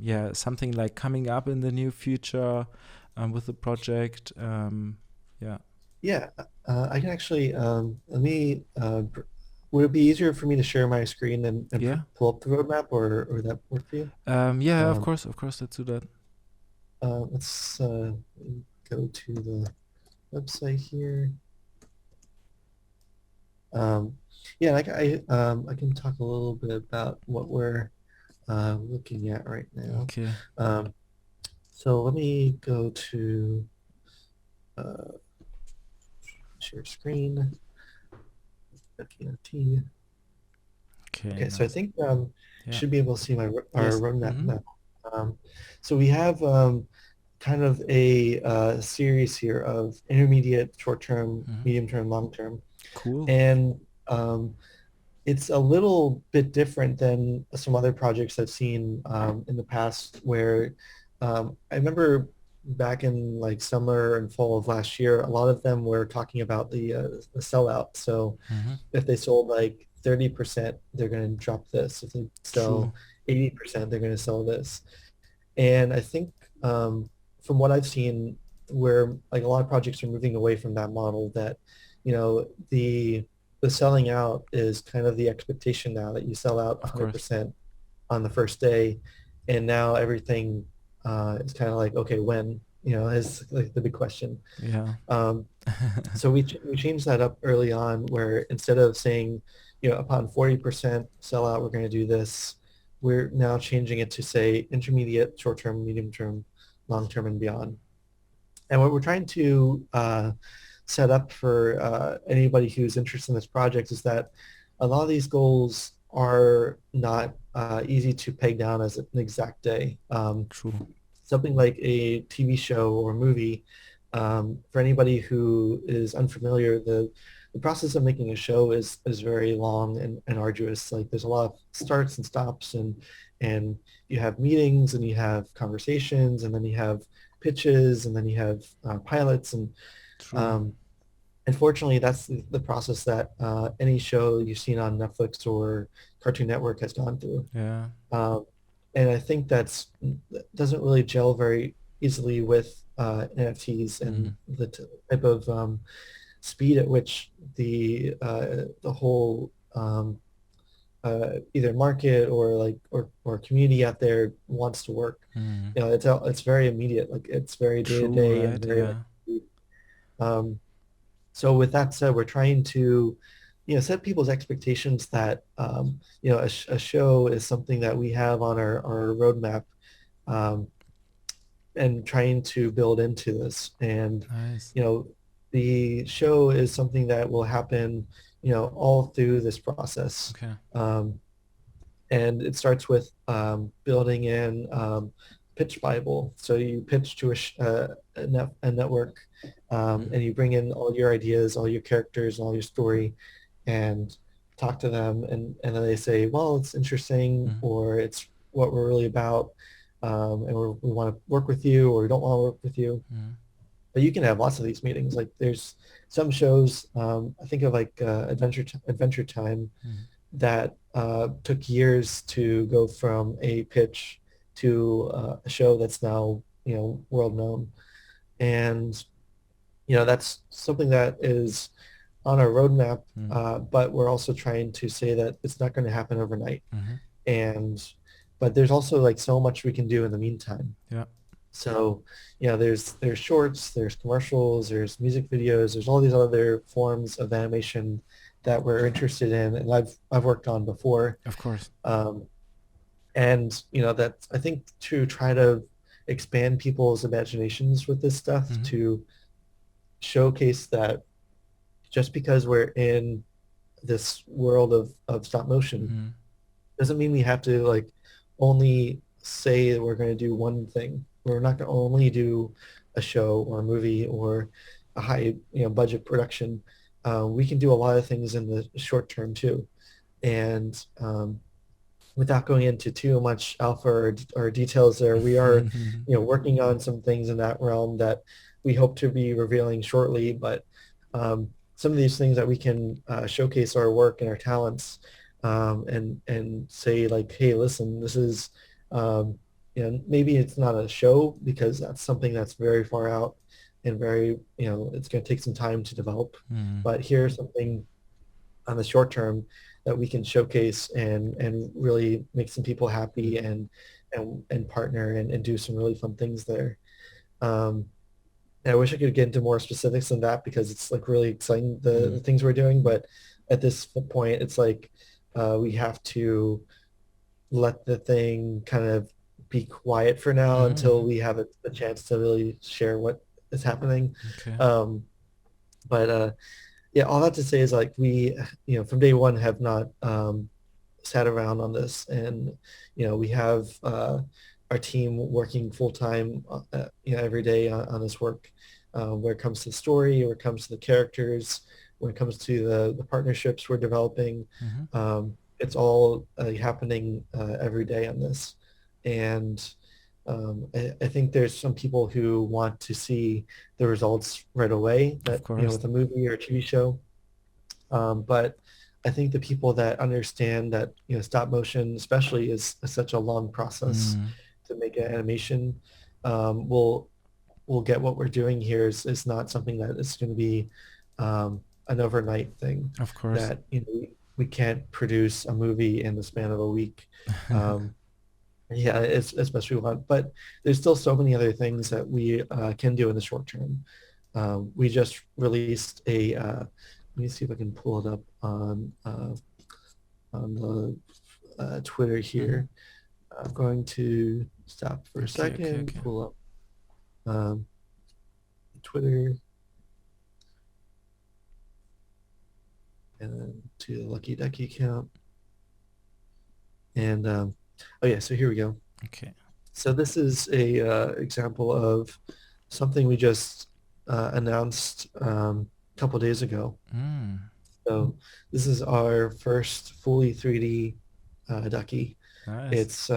yeah, something like coming up in the near future with the project? Yeah. yeah, I can actually let me would it be easier for me to share my screen and Yeah. pull up the roadmap or would that work for you? Yeah, Um, of course, let's do that. let's go to the website here. Um, yeah, like I can talk a little bit about what we're looking at right now. Okay. Um, so let me go to uh, share screen. Ducky NFT. Okay, Okay, so I nice. think you Yeah. should be able to see our Yes. roadmap Mm-hmm. now. So we have kind of a series here of intermediate, short-term, Mm-hmm. medium-term, long-term, Cool. and it's a little bit different than some other projects I've seen in the past where I remember back in like summer and fall of last year, a lot of them were talking about the sellout. So Mm-hmm. if they sold like 30%, they're going to drop this. If they True. sell 80%, they're going to sell this. And I think from what I've seen, where like a lot of projects are moving away from that model, that the selling out is kind of the expectation now that you sell out Of course. 100% on the first day, and now everything is kind of like okay, when is like the big question. Yeah. Um, so we changed that up early on where instead of saying, upon 40% sellout, we're going to do this. We're now changing it to say intermediate, short term, medium term, long term, and beyond. And what we're trying to set up for anybody who's interested in this project is that a lot of these goals are not easy to peg down as an exact day. True. Something like a TV show or movie, for anybody who is unfamiliar, the process of making a show is very long and arduous. Like there's a lot of starts and stops and you have meetings and you have conversations and then you have pitches and then you have pilots and True. um, unfortunately that's the process that any show you've seen on Netflix or Cartoon Network has gone through. Yeah. Um, and I think that doesn't really gel very easily with NFTs and Mm. the type of speed at which the whole either market or like or community out there wants to work. Mm. It's very immediate, like it's very day to True, day and right? very like. Yeah. Um, so with that said, we're trying to set people's expectations that a show is something that we have on our roadmap um, and trying to build into this. And Nice. the show is something that will happen all through this process. Okay. Um, and it starts with building in pitch Bible. So you pitch to a network, Mm-hmm. and you bring in all your ideas, all your characters, all your story, and talk to them, and then they say, well, it's interesting, Mm-hmm. or it's what we're really about, and we want to work with you, or we don't want to work with you. Mm-hmm. But you can have lots of these meetings. Like there's some shows, I think of like Adventure Time Mm-hmm. that took years to go from a pitch to a show that's now, world known. And, that's something that is on our roadmap, Mm. but we're also trying to say that it's not going to happen overnight. Mm-hmm. And, but there's also like so much we can do in the meantime. Yeah. So, there's shorts, there's commercials, there's music videos, there's all these other forms of animation that we're interested in, and I've worked on before. Of course. Um, and that I think to try to expand people's imaginations with this stuff, Mm-hmm. to showcase that just because we're in this world of stop motion Mm-hmm. doesn't mean we have to like only say that we're going to do one thing. We're not going to only do a show or a movie or a high, budget production. We can do a lot of things in the short term too. And without going into too much alpha or details there, we are, working on some things in that realm that we hope to be revealing shortly. But some of these things that we can showcase our work and our talents, and say like, hey, listen, this is, maybe it's not a show because that's something that's very far out and very, it's going to take some time to develop. Mm-hmm. But here's something on the short term that we can showcase and really make some people happy and partner and do some really fun things there. Um, and I wish I could get into more specifics than that because it's like really exciting the things we're doing. But at this point, it's like we have to let the thing kind of be quiet for now until Mm-hmm. we have a chance to really share what is happening. Okay. Um, but yeah, all that to say is like we, from day one have not sat around on this, and we have our team working full time, every day on this work. Where it comes to the story, where it comes to the characters, when it comes to the partnerships we're developing, Mm-hmm. it's all happening every day on this, and I think there's some people who want to see the results right away, Of that course. with a movie or a TV show. But I think the people that understand that stop motion, especially, is such a long process Mm. to make an animation, will get what we're doing here is not something that is going to be an overnight thing. Of course. That we can't produce a movie in the span of a week. Um, yeah, it's as best we want, but there's still so many other things that we can do in the short term. We just released let me see if I can pull it up on the Twitter Mm-hmm. here. I'm going to stop for a Okay. Okay. second, Okay. pull up um, Twitter, and then to the Lucky Ducky account. And oh yeah, so here we go. Okay. So this is a example of something we just announced a couple days ago. Mm. So this is our first fully 3D ducky. Nice. It's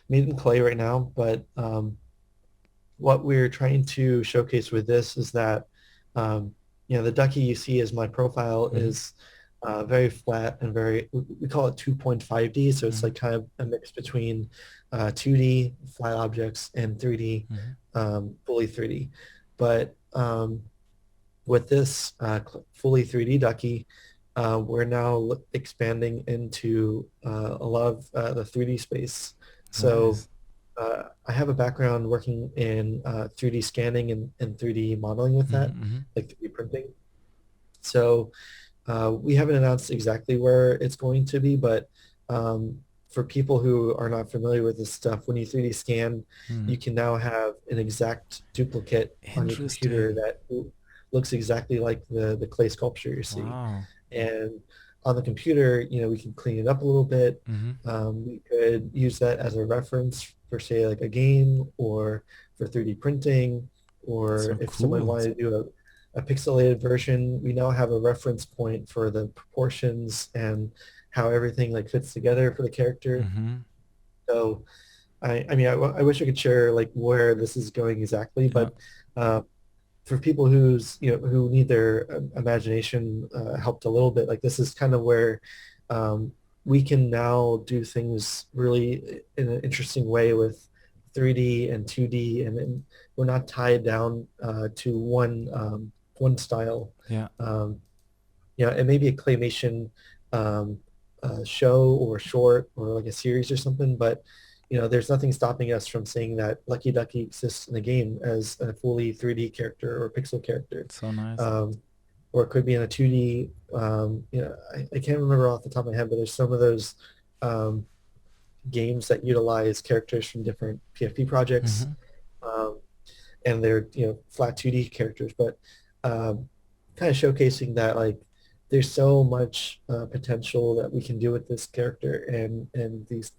made in clay right now, but what we're trying to showcase with this is that the ducky you see as my profile Mm-hmm. is very flat and very, we call it 2.5D, so it's Mm-hmm. like kind of a mix between 2D flat objects and 3D, Mm-hmm. fully 3D. But with this fully 3D ducky, we're now expanding into a lot of the 3D space. So Nice. I have a background working in 3D scanning and 3D modeling with that, Mm-hmm. Mm-hmm. like 3D printing. So we haven't announced exactly where it's going to be, but for people who are not familiar with this stuff, when you 3D scan, Mm. you can now have an exact duplicate on your computer Interesting. that looks exactly like the clay sculpture you see. Wow. And on the computer, we can clean it up a little bit. Mm-hmm. We could use that as a reference for, say, like a game or for 3D printing, That's or so if someone cool. wanted to do a pixelated version, we now have a reference point for the proportions and how everything like fits together for the character. Mm-hmm. So I mean, I wish I could share like where this is going exactly, Yeah. but uh, for people who need their imagination helped a little bit, like this is kind of where um, we can now do things really in an interesting way with 3D and 2D, and we're not tied down to one style. Yeah. Um, it may be a claymation um, show or short or like a series or something, but there's nothing stopping us from saying that Lucky Ducky exists in the game as a fully 3D character or pixel character. So nice. Or it could be in a 2D. I can't remember off the top of my head, but there's some of those um, games that utilize characters from different PFP projects, Hmm. um, and they're flat 2D characters, but kind of showcasing that like there's so much potential that we can do with this character and these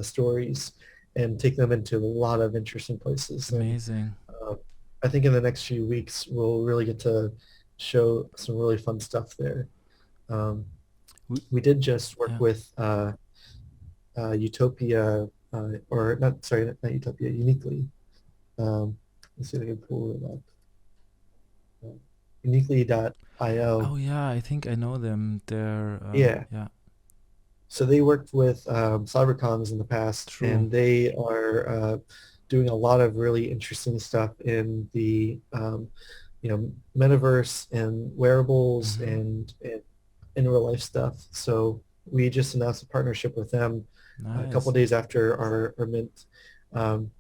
stories, and take them into a lot of interesting places. And Amazing. uh, I think in the next few weeks we'll really get to show some really fun stuff there. Um, We, we did just work yeah. with Utopia, or not, sorry, not Utopia, Uniquely. Let's see if I can pull it up. Uniquely.io. Oh yeah, I think I know them. They're Yeah. yeah, So they worked with Cybercons in the past, true. and they are doing a lot of really interesting stuff in the metaverse and wearables Hmm. and in real life stuff. So we just announced a partnership with them a couple Nice. of days after our mint. Um,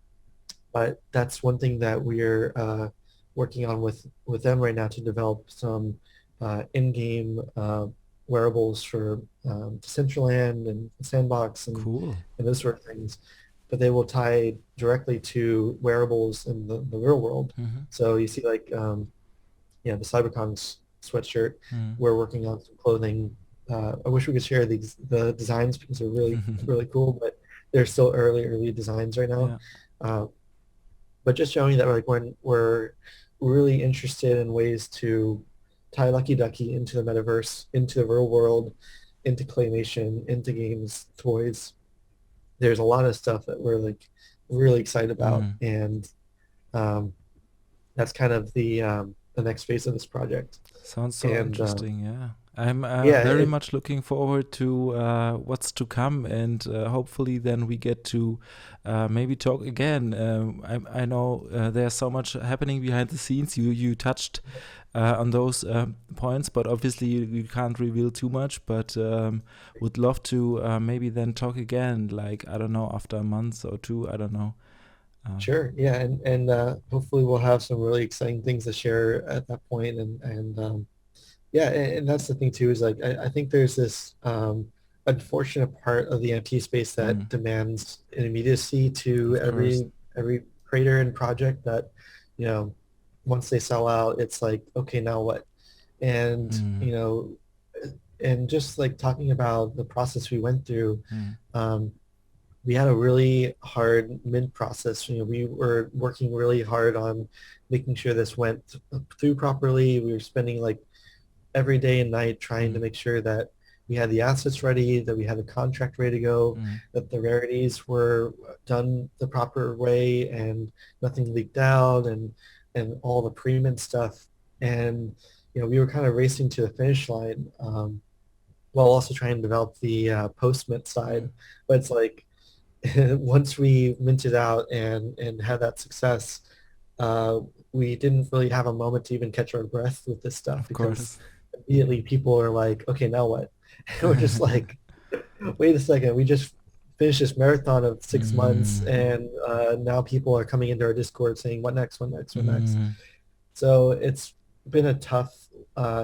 but that's one thing that we're working on with them right now, to develop some in-game wearables for Decentraland and Sandbox Cool. and those sort of things. But they will tie directly to wearables in the real world. Hmm. So you see like the Cybercons sweatshirt. Hmm. We're working on some clothing. I wish we could share the designs because they're really really cool, but they're still early designs right now. Yeah. Uh, but just showing that like when we're really interested in ways to tie Lucky Ducky into the metaverse, into the real world, into claymation, into games, toys. There's a lot of stuff that we're like really excited about, Mm. and um, that's kind of the next phase of this project. Sounds so And interesting. Yeah. I'm yeah, very much looking forward to what's to come, and hopefully then we get to maybe talk again. I know there's so much happening behind the scenes. You touched on those points, but obviously you can't reveal too much. But would love to maybe then talk again, like I don't know, after a month or two. I don't know. Um, sure, yeah, and hopefully we'll have some really exciting things to share at that point, and yeah, and that's the thing too, is like I think there's this unfortunate part of the NFT space that mm, demands an immediacy to of course. every creator and project, that you know once they sell out, it's like, okay, now what? And Mm, and just like talking about the process we went through, mm, um, we had a really hard mint process. We were working really hard on making sure this went through properly. We were spending like every day and night trying to mm, make sure that we had the assets ready, that we had the contract ready to go, mm, that the rarities were done the proper way and nothing leaked out, and all the pre-mint stuff. And we were kind of racing to the finish line, while also trying to develop the post-mint mm. side. But it's like once we minted out and had that success, uh, we didn't really have a moment to even catch our breath with this stuff, Of because course. immediately people are like, okay, now what? And we're just like, wait a second, we just finished this marathon of 6 months, Mm, and now people are coming into our Discord saying, what next, what next, what next? mm, So it's been a tough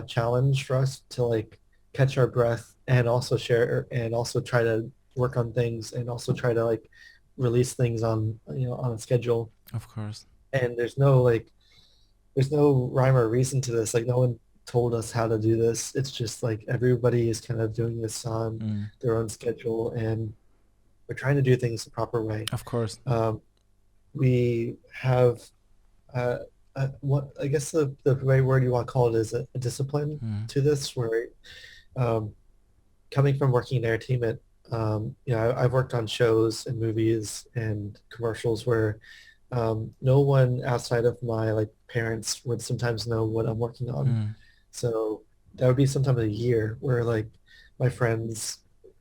challenge for us to like catch our breath and also share and also try to work on things and also try to like release things on on a schedule. of course. And there's no rhyme or reason to this. Like no one told us how to do this. It's just like everybody is kind of doing this on Mm, their own schedule, and we're trying to do things the proper way. of course. Um, we have uh, what I guess the right word you want to call it is a discipline Mm, to this, where um, coming from working in entertainment, I've worked on shows and movies and commercials where no one outside of my like parents would sometimes know what I'm working on. mm, So that would be sometime a year where like my friends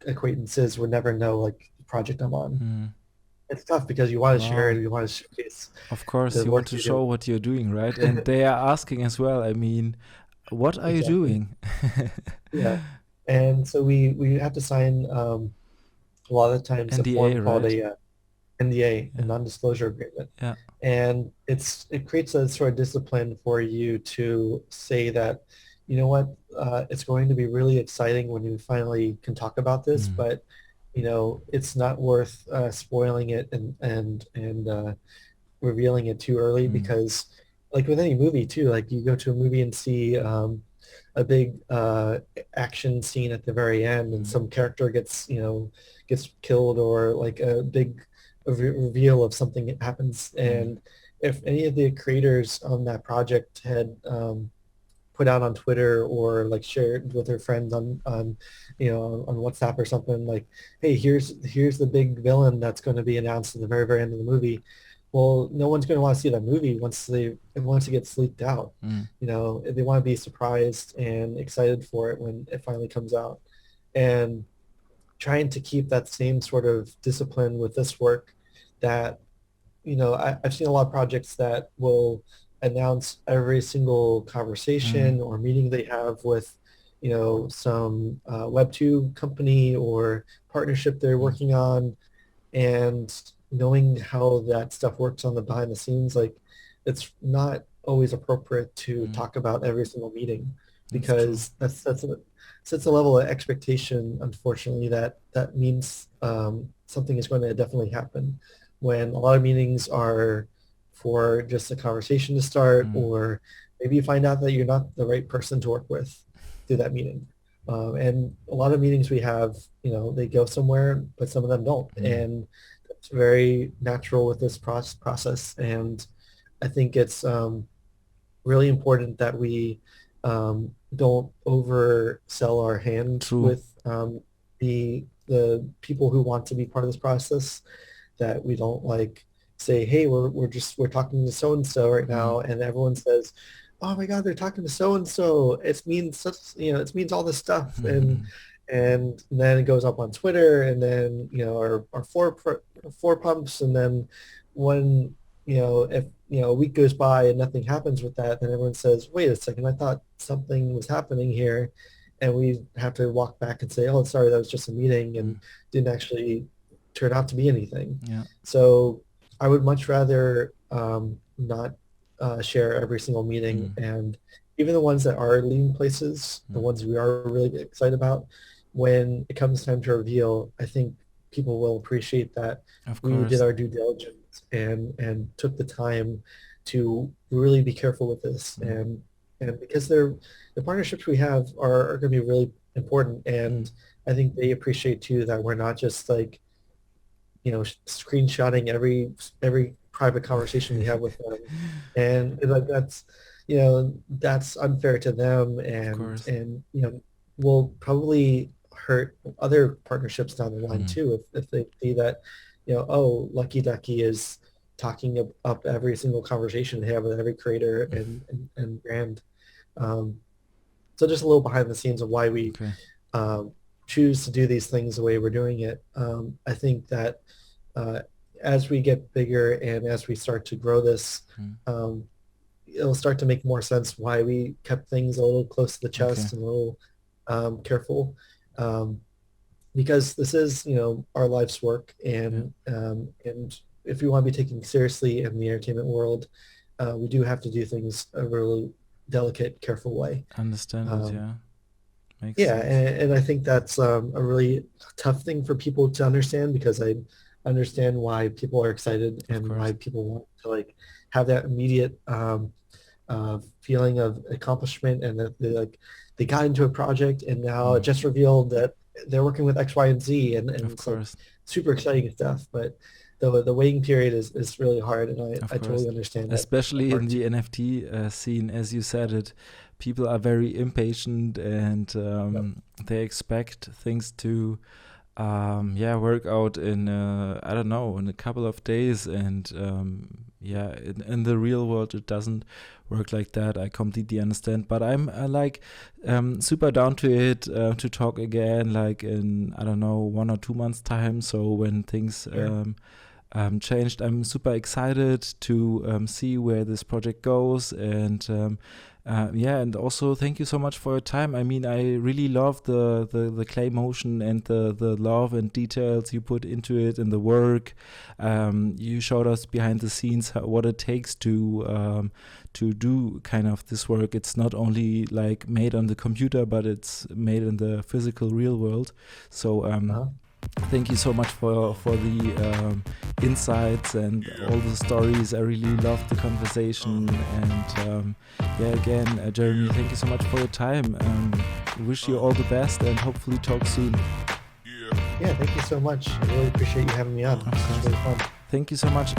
acquaintances would never know like the project I'm on. Mm. It's tough because you want to share it, Wow. you want to showcase Of course, the you want work to you show do. what you're doing, right? And they are asking as well. I mean, what are you Exactly. doing? Yeah. And so we have to sign a lot of the times a NDA, form called right? a NDA, a Yeah. non-disclosure agreement. Yeah. And it creates a sort of discipline for you to say that, you know what, it's going to be really exciting when you finally can talk about this, Mm. but it's not worth spoiling it and revealing it too early Mm. because like with any movie too, like you go to a movie and see a big action scene at the very end and Mm. some character gets killed or like a big reveal of something that happens. Mm. And if any of the creators on that project had put out on Twitter or like shared with their friends on WhatsApp or something like, hey, here's the big villain that's going to be announced at the very, very end of the movie. Well, no one's going to want to see that movie once it gets leaked out. Mm. They want to be surprised and excited for it when it finally comes out. And trying to keep that same sort of discipline with this work that I've seen a lot of projects that will announce every single Mm. conversation or meeting they have with, some Web2 company or partnership they're Mm. working on, and knowing how that stuff works on the behind the scenes, like it's not always appropriate to Mm. talk about every single meeting That's true. because that's a sets a level of expectation, unfortunately, that means something is going to definitely happen when a lot of meetings are for just a conversation to start, Mm. or maybe you find out that you're not the right person to work with through that meeting. And a lot of meetings we have, they go somewhere, but some of them don't. Mm. And it's very natural with this process. And I think it's really important that we don't oversell our hand True. with the people who want to be part of this process, that we don't like say, hey, we're talking to so and so right Mm. now, and everyone says, oh my God, they're talking to so and so. It means all this stuff, and then it goes up on Twitter, and then our four pumps, and then when if a week goes by and nothing happens with that, then everyone says, wait a second, I thought something was happening here, and we have to walk back and say, oh, sorry, that was just a meeting and Mm. didn't actually turn out to be anything. Yeah. So I would much rather not share every single meeting, Mm. and even the ones that are leading places, the Mm. ones we are really excited about, when it comes time to reveal, I think people will appreciate that Of we did course. our due diligence and took the time to really be careful with this. Mm. And because the partnerships we have are going to be really important, Mm. and I think they appreciate too that we're not just like screenshotting every private conversation we have with them, and like that's unfair to them, Of and course. will probably hurt other partnerships down the line Mm. too if they see that oh, Lucky Ducky is talking up every single conversation they have with every creator and brand. um, so just a little behind the scenes of why we Okay. um, choose to do these things the way we're doing it. I think that uh, as we get bigger and as we start to grow this, Mm. um, it'll start to make more sense why we kept things a little close to the Okay. chest and a little careful, um, because this is our life's work, Yeah. and if we want to be taken seriously in the entertainment world, we do have to do things a really delicate, careful way. Understand it. Um, Yeah. Makes yeah, sense. and I think that's a really tough thing for people to understand, because I understand why people are excited Of and why course. people want to like have that immediate feeling of accomplishment, and that they got into a project and now it Mm. just revealed that they're working with X, Y, and Z, and Of it's like course. super exciting stuff. But the waiting period is really hard, and Of I course. totally understand that Especially in part too. the NFT scene, as you said it, people are very impatient and Yep. they expect things to yeah, work out in I don't know, in a couple of days, and yeah, in the real world it doesn't work like that. I completely understand, but I'm super down to it, to talk again, like in, I don't know, 1 or 2 months time. So when things Sure. changed, I'm super excited to see where this project goes. And yeah, and also thank you so much for your time. I mean, I really love the clay motion and the love and details you put into it and the work. You showed us behind the scenes what it takes to do kind of this work. It's not only like made on the computer, but it's made in the physical real world. So Uh-huh. thank you so much for the insights and all the stories. I really loved the conversation. And yeah, again, Jeremy, thank you so much for your time. Wish you all the best and hopefully talk soon. Yeah, thank you so much. I really appreciate you having me on. Of This was course. really fun. Thank you so much.